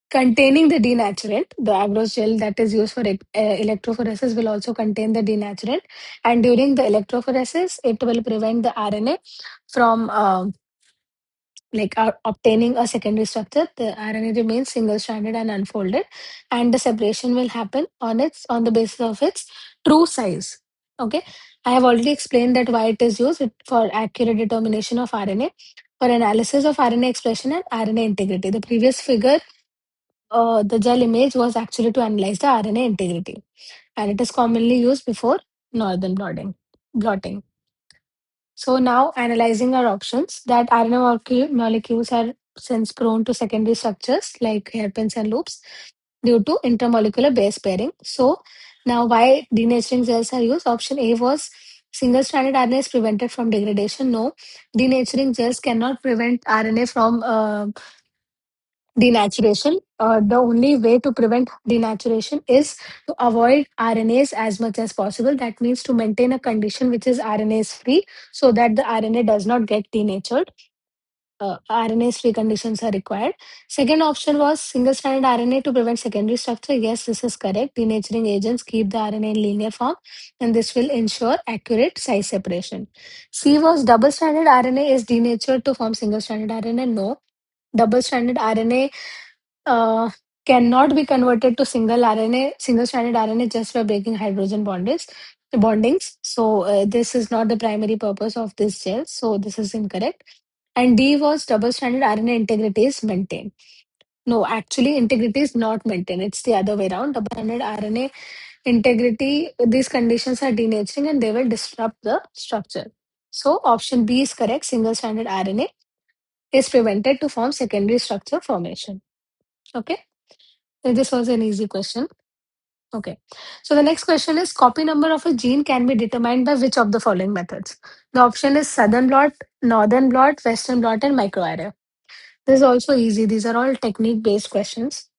A: containing the denaturant. The agarose gel that is used for electrophoresis will also contain the denaturant, and during the electrophoresis, it will prevent the RNA from obtaining a secondary structure. The RNA remains single-stranded and unfolded, and the separation will happen on the basis of its true size. Okay, I have already explained that why it is used for accurate determination of RNA, for analysis of RNA expression and RNA integrity. The previous figure, the gel image, was actually to analyze the RNA integrity, and it is commonly used before northern blotting. So now analyzing our options, that RNA molecules are since prone to secondary structures like hairpins and loops. due to intermolecular base pairing. So now why denaturing gels are used? Option A was single-stranded RNA is prevented from degradation. No, denaturing gels cannot prevent RNA from denaturation. The only way to prevent denaturation is to avoid RNAs as much as possible. That means to maintain a condition which is RNase free so that the RNA does not get denatured. RNase free conditions are required. Second option was single stranded RNA to prevent secondary structure. Yes, this is correct. Denaturing agents keep the RNA in linear form, and this will ensure accurate size separation. C was double stranded RNA is denatured to form single stranded RNA. No, double stranded RNA uh, cannot be converted to single stranded RNA just by breaking hydrogen bondings. So this is not the primary purpose of this gel. So this is incorrect. And D was double stranded RNA integrity is maintained. No, actually integrity is not maintained. It's the other way around. Double stranded RNA integrity, these conditions are denaturing and they will disrupt the structure. So option B is correct. Single stranded RNA is prevented to form secondary structure formation. Okay. So this was an easy question. Okay. So the next question is copy number of a gene can be determined by which of the following methods? The option is southern blot, northern blot, western blot, and microarray. This is also easy. These are all technique based questions.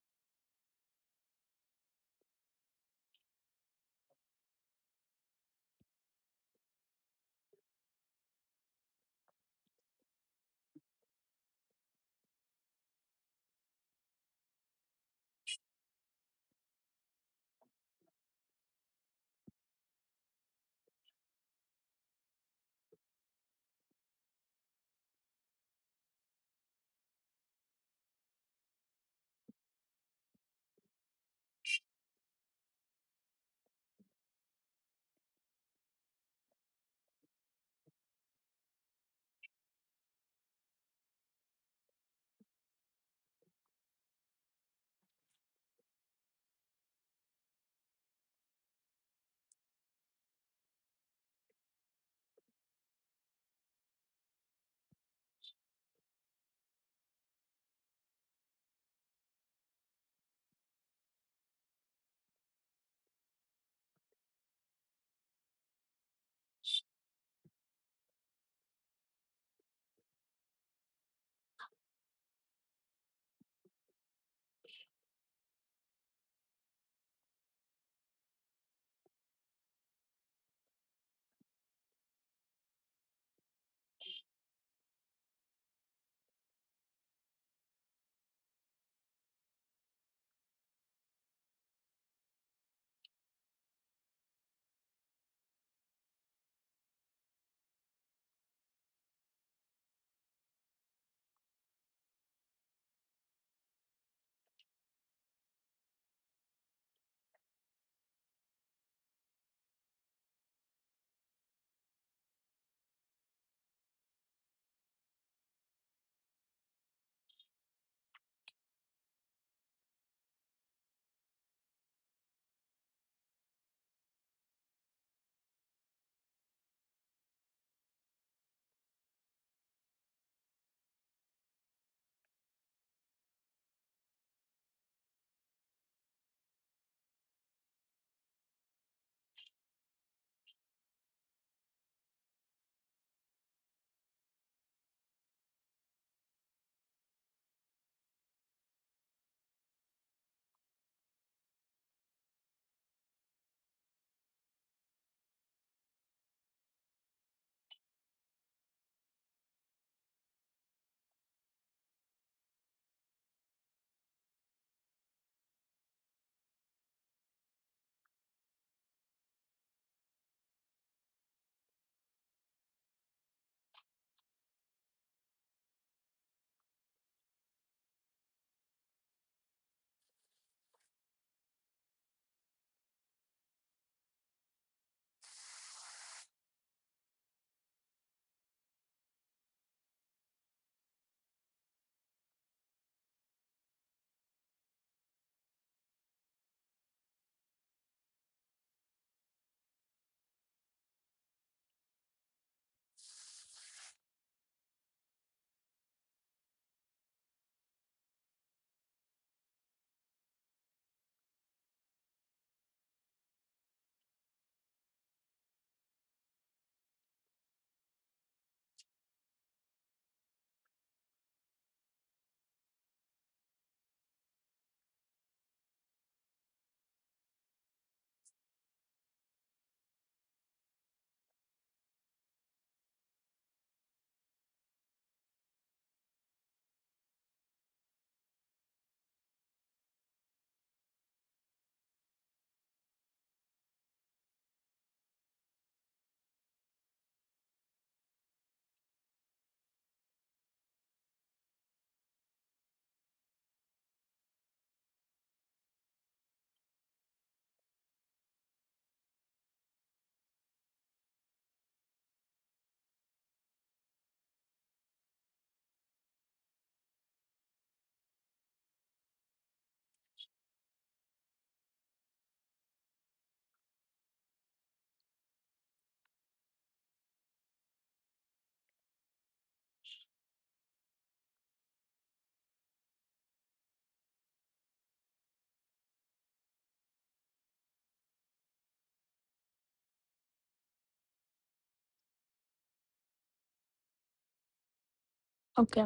A: Okay.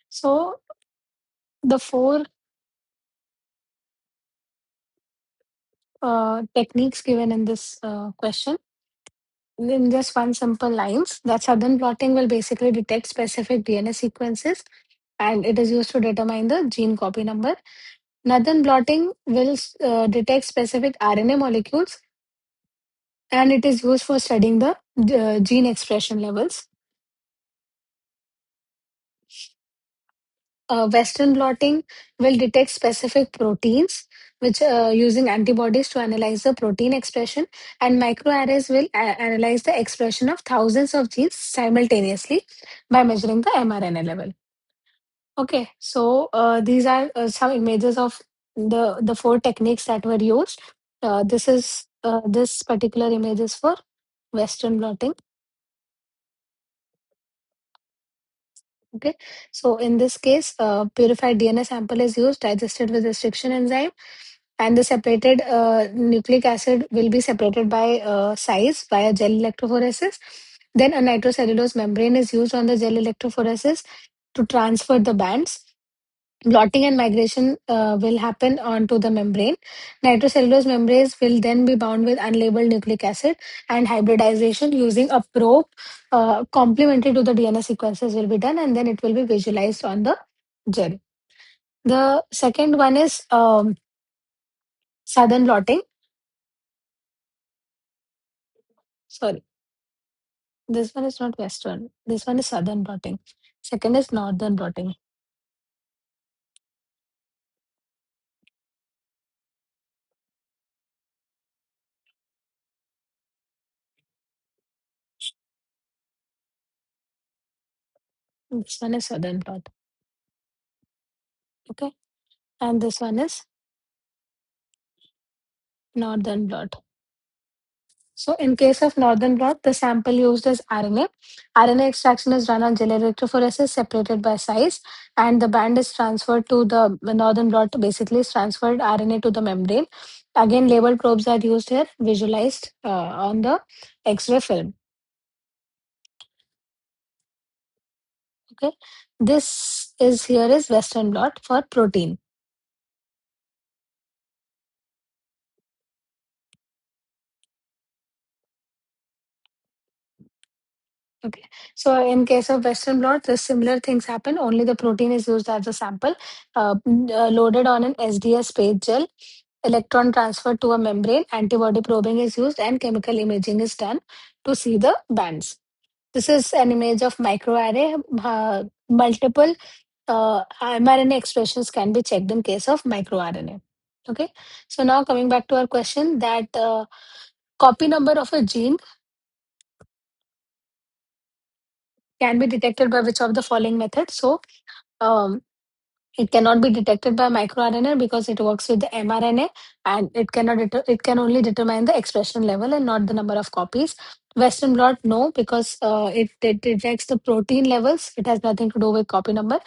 A: So the four techniques given in this question, in just one simple lines, that Southern blotting will basically detect specific DNA sequences and it is used to determine the gene copy number. Northern blotting will detect specific RNA molecules and it is used for studying the gene expression levels. Western blotting will detect specific proteins, which using antibodies to analyze the protein expression, and microarrays will analyze the expression of thousands of genes simultaneously by measuring the mRNA level. Okay, so these are some images of the four techniques that were used. This particular image is for Western blotting. Okay, so in this case, purified DNA sample is used, digested with restriction enzyme, and the separated nucleic acid will be separated by size via gel electrophoresis. Then a nitrocellulose membrane is used on the gel electrophoresis to transfer the bands. Blotting and migration will happen onto the membrane. Nitrocellulose membranes will then be bound with unlabeled nucleic acid, and hybridization using a probe complementary to the DNA sequences will be done, and then it will be visualized on the gel. The second one is southern blotting. Sorry, this one is not western. This one is southern blotting. Second is northern blotting. This one is southern blot. Okay, and this one is northern blot. So in case of northern blot, the sample used is RNA. RNA extraction is done on gel electrophoresis separated by size, and the band is transferred to the northern blot. Basically, is transferred RNA to the membrane. Again, labeled probes are used here, visualized on the X-ray film. Okay, this is here is Western blot for protein. Okay. So in case of Western blot, the similar things happen. Only the protein is used as a sample, loaded on an SDS phage gel. Electron transferred to a membrane. Antibody probing is used, and chemical imaging is done to see the bands. This is an image of microarray. Multiple mRNA expressions can be checked in case of microRNA. Okay. So now coming back to our question, that copy number of a gene can be detected by which of the following methods? So um, it cannot be detected by microRNA because it works with the mRNA, and it can only determine the expression level and not the number of copies. Western blot, no, because it detects the protein levels. It has nothing to do with copy number.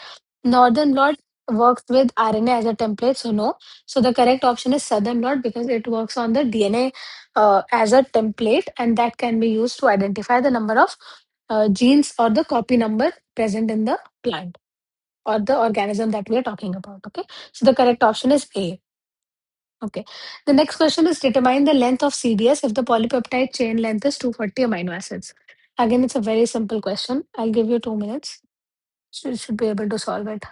A: Northern blot works with RNA as a template, so no. So the correct option is southern blot because it works on the DNA as a template, and that can be used to identify the number of genes or the copy number present in the plant or the organism that we are talking about. Okay, so the correct option is A. Okay, the next question is determine the length of CDS if the polypeptide chain length is 240 amino acids. Again, it's a very simple question. I'll give you 2 minutes. So you should be able to solve it.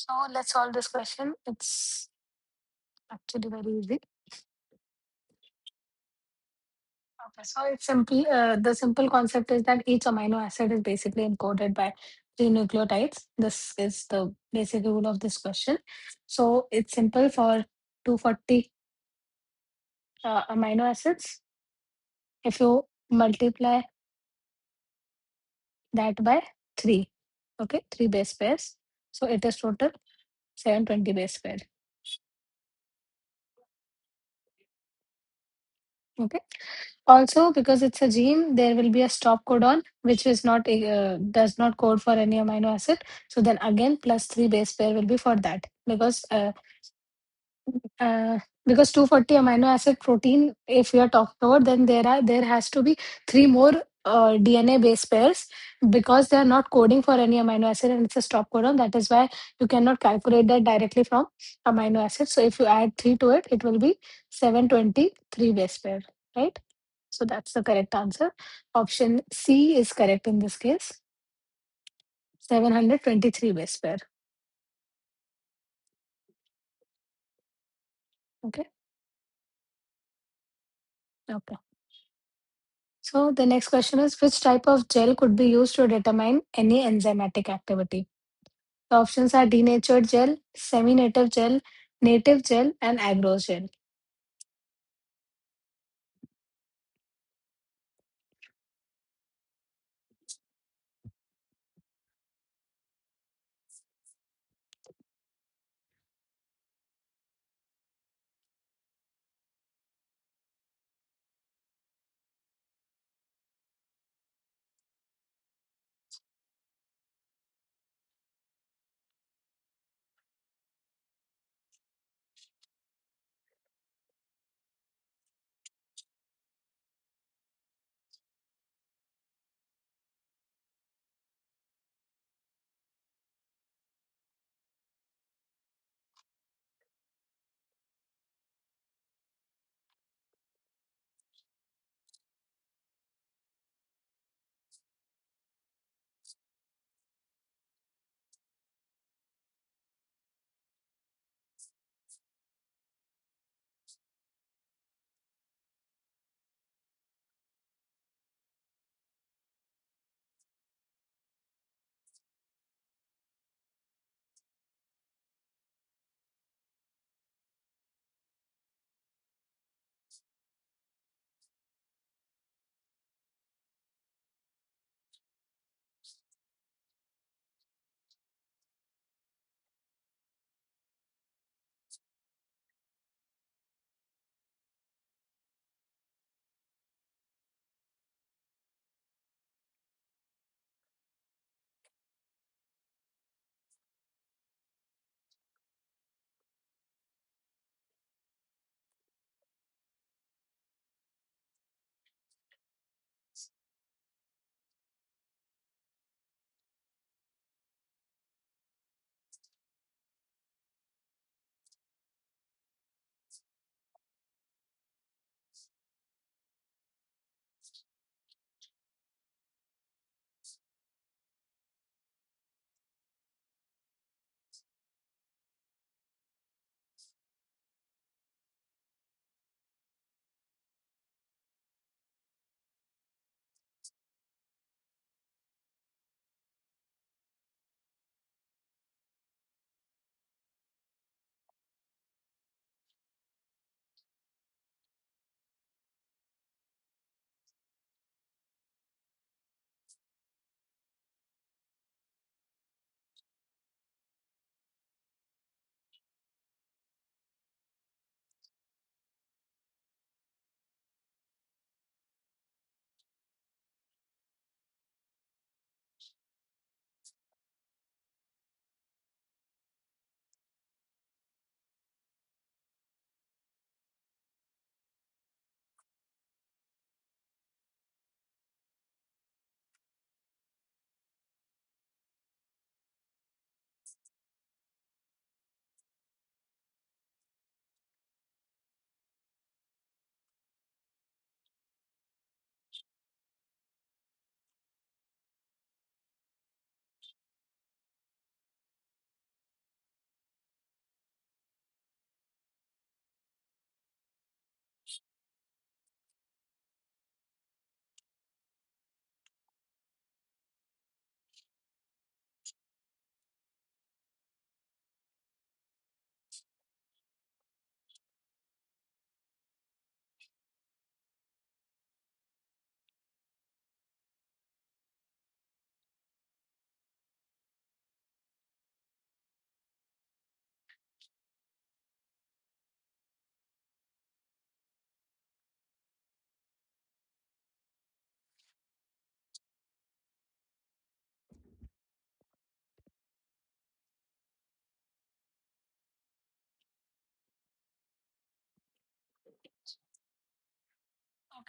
A: So let's solve this question. It's actually very easy. Okay, so it's simply the simple concept is that each amino acid is basically encoded by three nucleotides. This is the basic rule of this question. So it's simple for 240 amino acids. If you multiply that by three, okay, three base pairs. So it is total 720 base pair. Okay. Also, because it's a gene, there will be a stop codon which is not does not code for any amino acid. So then again, plus three base pair will be for that uh, because 240 amino acid protein, if we are talking about, then there has to be three more DNA base pairs because they are not coding for any amino acid and it's a stop codon. That is why you cannot calculate that directly from amino acid. So if you add three to it, it will be 723 base pair, right? So that's the correct answer. Option C is correct in this case. 723 base pair. Okay. Okay. So the next question is, which type of gel could be used to determine any enzymatic activity? The options are denatured gel, semi-native gel, native gel, and agarose gel.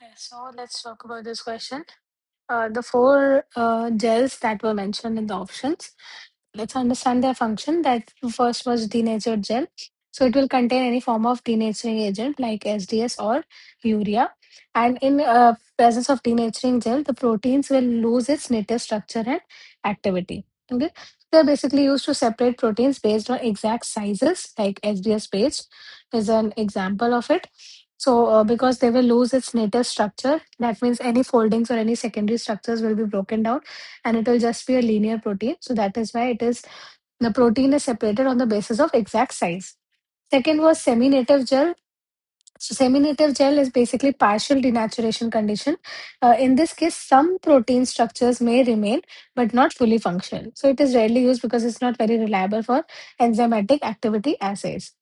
A: Okay, so let's talk about this question. The four gels that were mentioned in the options. Let's understand their function. That first was denatured gel. So it will contain any form of denaturing agent like SDS or urea. And in presence of denaturing gel, the proteins will lose its native structure and activity. Okay. They're basically used to separate proteins based on exact sizes, like SDS page is an example of it. So, because they will lose its native structure, that means any foldings or any secondary structures will be broken down and it will just be a linear protein. So, that is why it is the protein is separated on the basis of exact size. Second was semi native gel. So, semi native gel is basically partial denaturation condition. In this case, some protein structures may remain but not fully functional. So, it is rarely used because it's not very reliable for enzymatic activity assays.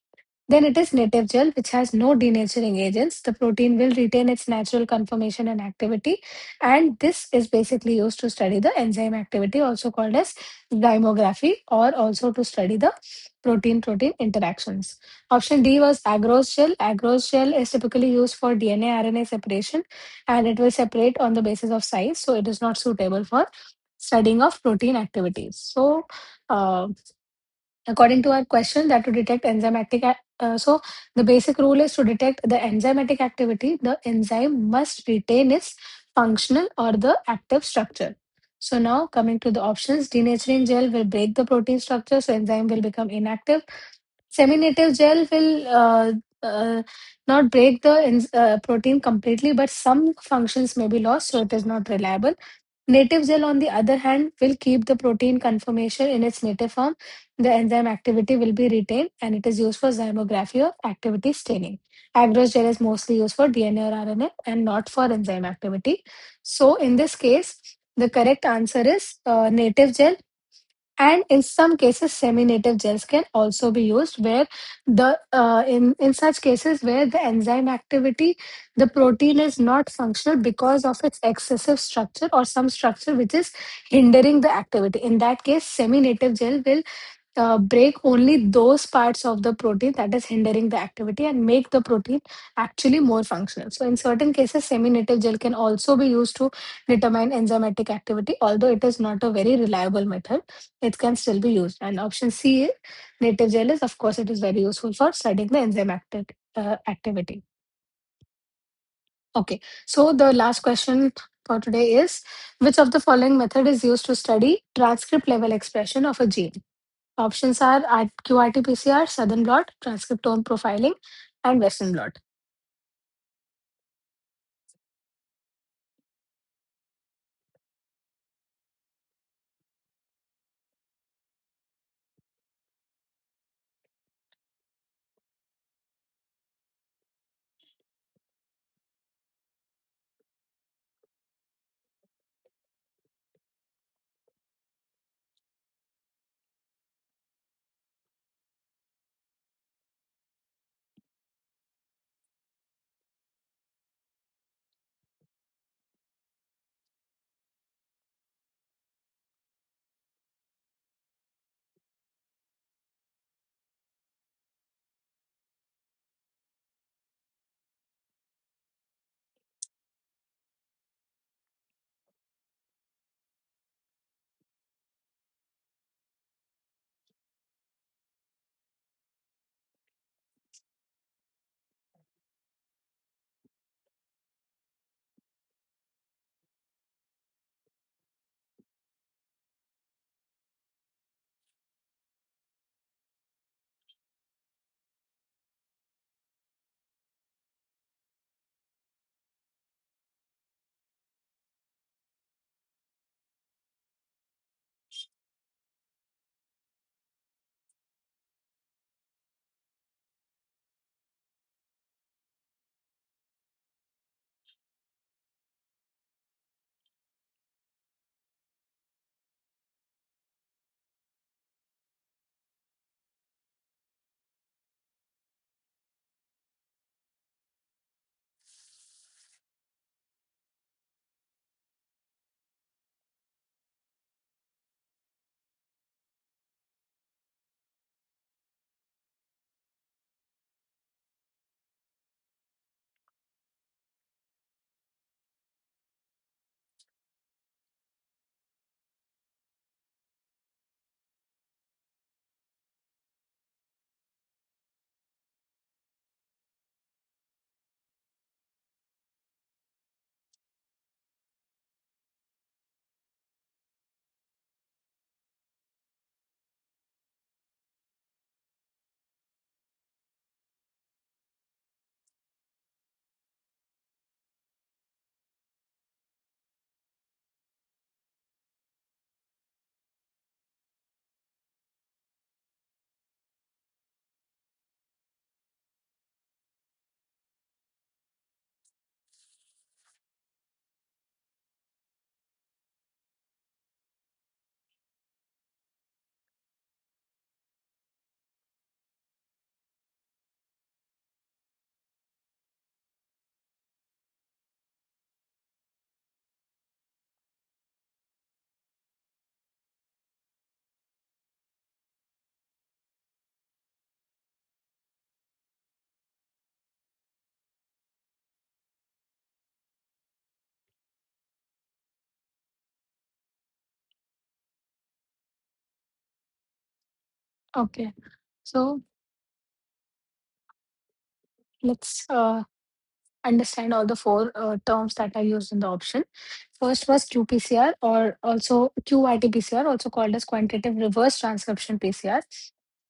A: Then it is native gel, which has no denaturing agents. The protein will retain its natural conformation and activity. And this is basically used to study the enzyme activity, also called as zymography, or also to study the protein protein interactions. Option D was agarose gel. Agarose gel is typically used for DNA RNA separation and it will separate on the basis of size. So it is not suitable for studying of protein activities. So, uh, according to our question, that to detect enzymatic, so the basic rule is to detect the enzymatic activity, the enzyme must retain its functional or the active structure. So now coming to the options, denaturing gel will break the protein structure, so enzyme will become inactive. Semi-native gel will not break the protein completely, but some functions may be lost, so it is not reliable. Native gel, on the other hand, will keep the protein conformation in its native form. The enzyme activity will be retained and it is used for zymography or activity staining. Agarose gel is mostly used for DNA or RNA and not for enzyme activity. So, in this case, the correct answer is native gel, and in some cases semi-native gels can also be used where the in such cases where the enzyme activity, the protein is not functional because of its excessive structure or some structure which is hindering the activity. In that case, semi-native gel will break only those parts of the protein that is hindering the activity and make the protein actually more functional. So in certain cases, semi-native gel can also be used to determine enzymatic activity, although it is not a very reliable method. It can still be used. And option C, native gel, is of course it is very useful for studying the enzyme activity. Okay, so the last question for today is, which of the following method is used to study transcript level expression of a gene? Options are QRT-PCR, Southern blot, transcriptome profiling, and Western blot. Okay. So let's understand all the four terms that are used in the option. First was qPCR, or also qRT-PCR, also called as quantitative reverse transcription PCR.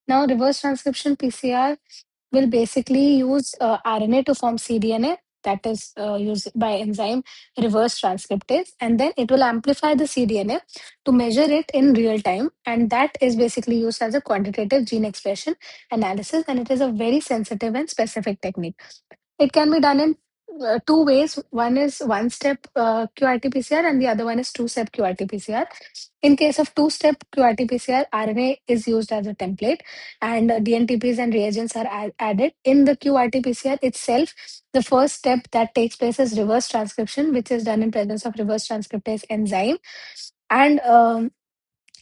A: Now, reverse transcription PCR will basically use RNA to form cDNA, that is used by enzyme reverse transcriptase, and then it will amplify the cDNA to measure it in real time, and that is basically used as a quantitative gene expression analysis, and it is a very sensitive and specific technique. It can be done in two ways. One is one step QRT-PCR, and the other one is two-step QRT-PCR. In case of two-step QRT-PCR, RNA is used as a template, and DNTPs and reagents are added. In the QRT-PCR itself, the first step that takes place is reverse transcription, which is done in presence of reverse transcriptase enzyme. And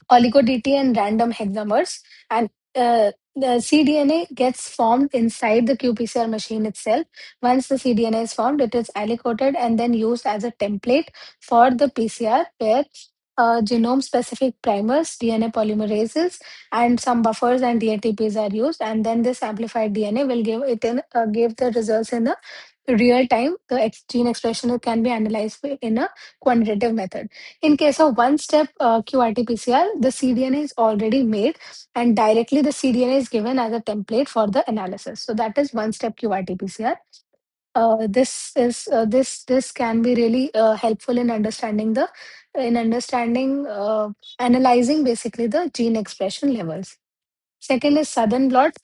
A: oligo-DT and random hexamers. And the cDNA gets formed inside the qPCR machine itself. Once the cDNA is formed, it is aliquoted and then used as a template for the PCR, where genome specific primers, DNA polymerases, and some buffers and DATPs are used. And then this amplified DNA will give the results in the real time. The gene expression can be analyzed in a quantitative method. In case of one step QRT-PCR, the cDNA is already made, and directly the cDNA is given as a template for the analysis. So that is one step QRT-PCR. This can be really helpful in understanding analyzing basically the gene expression levels. Second is Southern blot.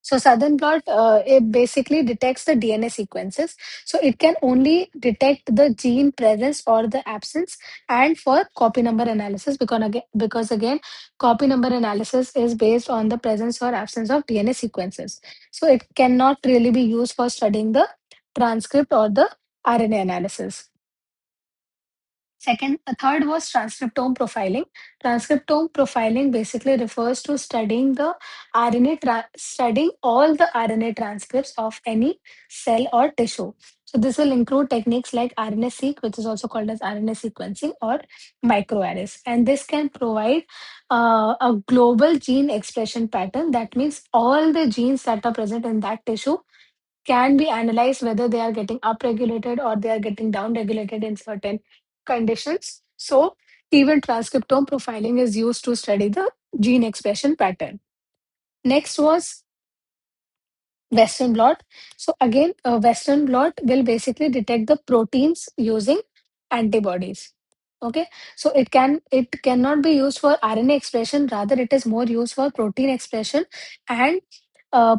A: So Southern blot, it basically detects the DNA sequences. So it can only detect the gene presence or the absence, and for copy number analysis, because again, copy number analysis is based on the presence or absence of DNA sequences. So it cannot really be used for studying the transcript or the RNA analysis. A third was transcriptome profiling. Transcriptome profiling basically refers to studying all the RNA transcripts of any cell or tissue. So this will include techniques like RNA-seq, which is also called as RNA sequencing, or microarrays. And this can provide a global gene expression pattern. That means all the genes that are present in that tissue can be analyzed, whether they are getting upregulated or they are getting downregulated in certain conditions. So, even transcriptome profiling is used to study the gene expression pattern. Next was Western blot. So again, a Western blot will basically detect the proteins using antibodies. Okay, so it cannot be used for RNA expression. Rather, it is more used for protein expression and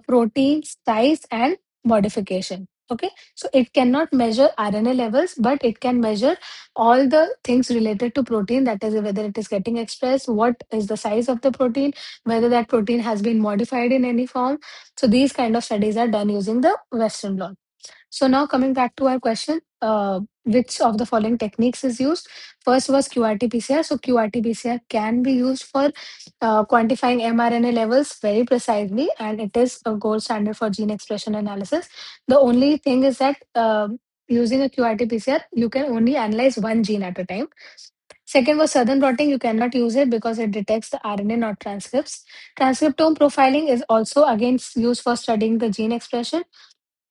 A: protein size and modification. Okay, so it cannot measure RNA levels, but it can measure all the things related to protein. That is, whether it is getting expressed, what is the size of the protein, whether that protein has been modified in any form. So these kind of studies are done using the Western blot. So now coming back to our question, which of the following techniques is used? First was QRT-PCR. So QRT-PCR can be used for quantifying mRNA levels very precisely, and it is a gold standard for gene expression analysis. The only thing is that using a QRT-PCR, you can only analyze one gene at a time. Second was Southern blotting. You cannot use it because it detects the RNA, not transcripts. Transcriptome profiling is also again used for studying the gene expression.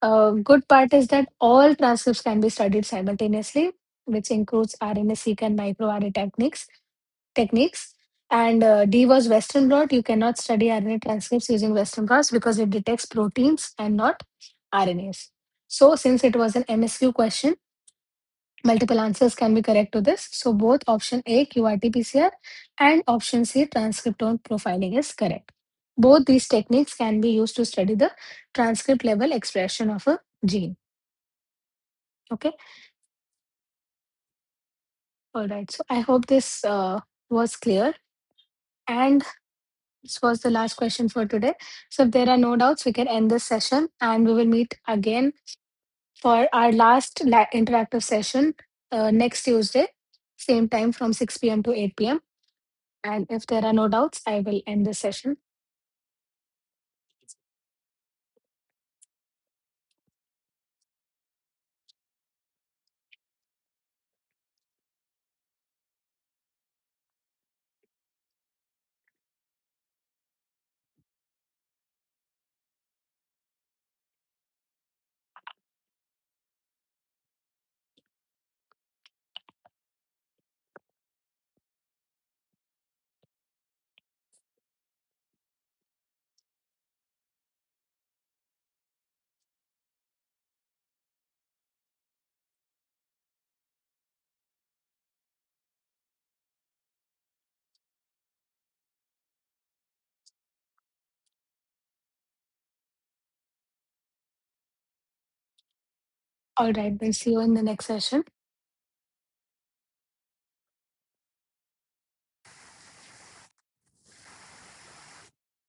A: Good part is that all transcripts can be studied simultaneously, which includes RNA-seq and microarray techniques. And D was Western blot. You cannot study RNA transcripts using Western blots because it detects proteins and not RNAs. So, since it was an MSQ question, multiple answers can be correct to this. So both option A, QRT-PCR, and option C, transcriptome profiling is correct. Both these techniques can be used to study the transcript level expression of a gene. Okay. All right. So I hope this was clear. And this was the last question for today. So if there are no doubts, we can end this session, and we will meet again for our last interactive session next Tuesday, same time from 6 p.m. to 8 p.m. And if there are no doubts, I will end the session. All right, then see you in the next session.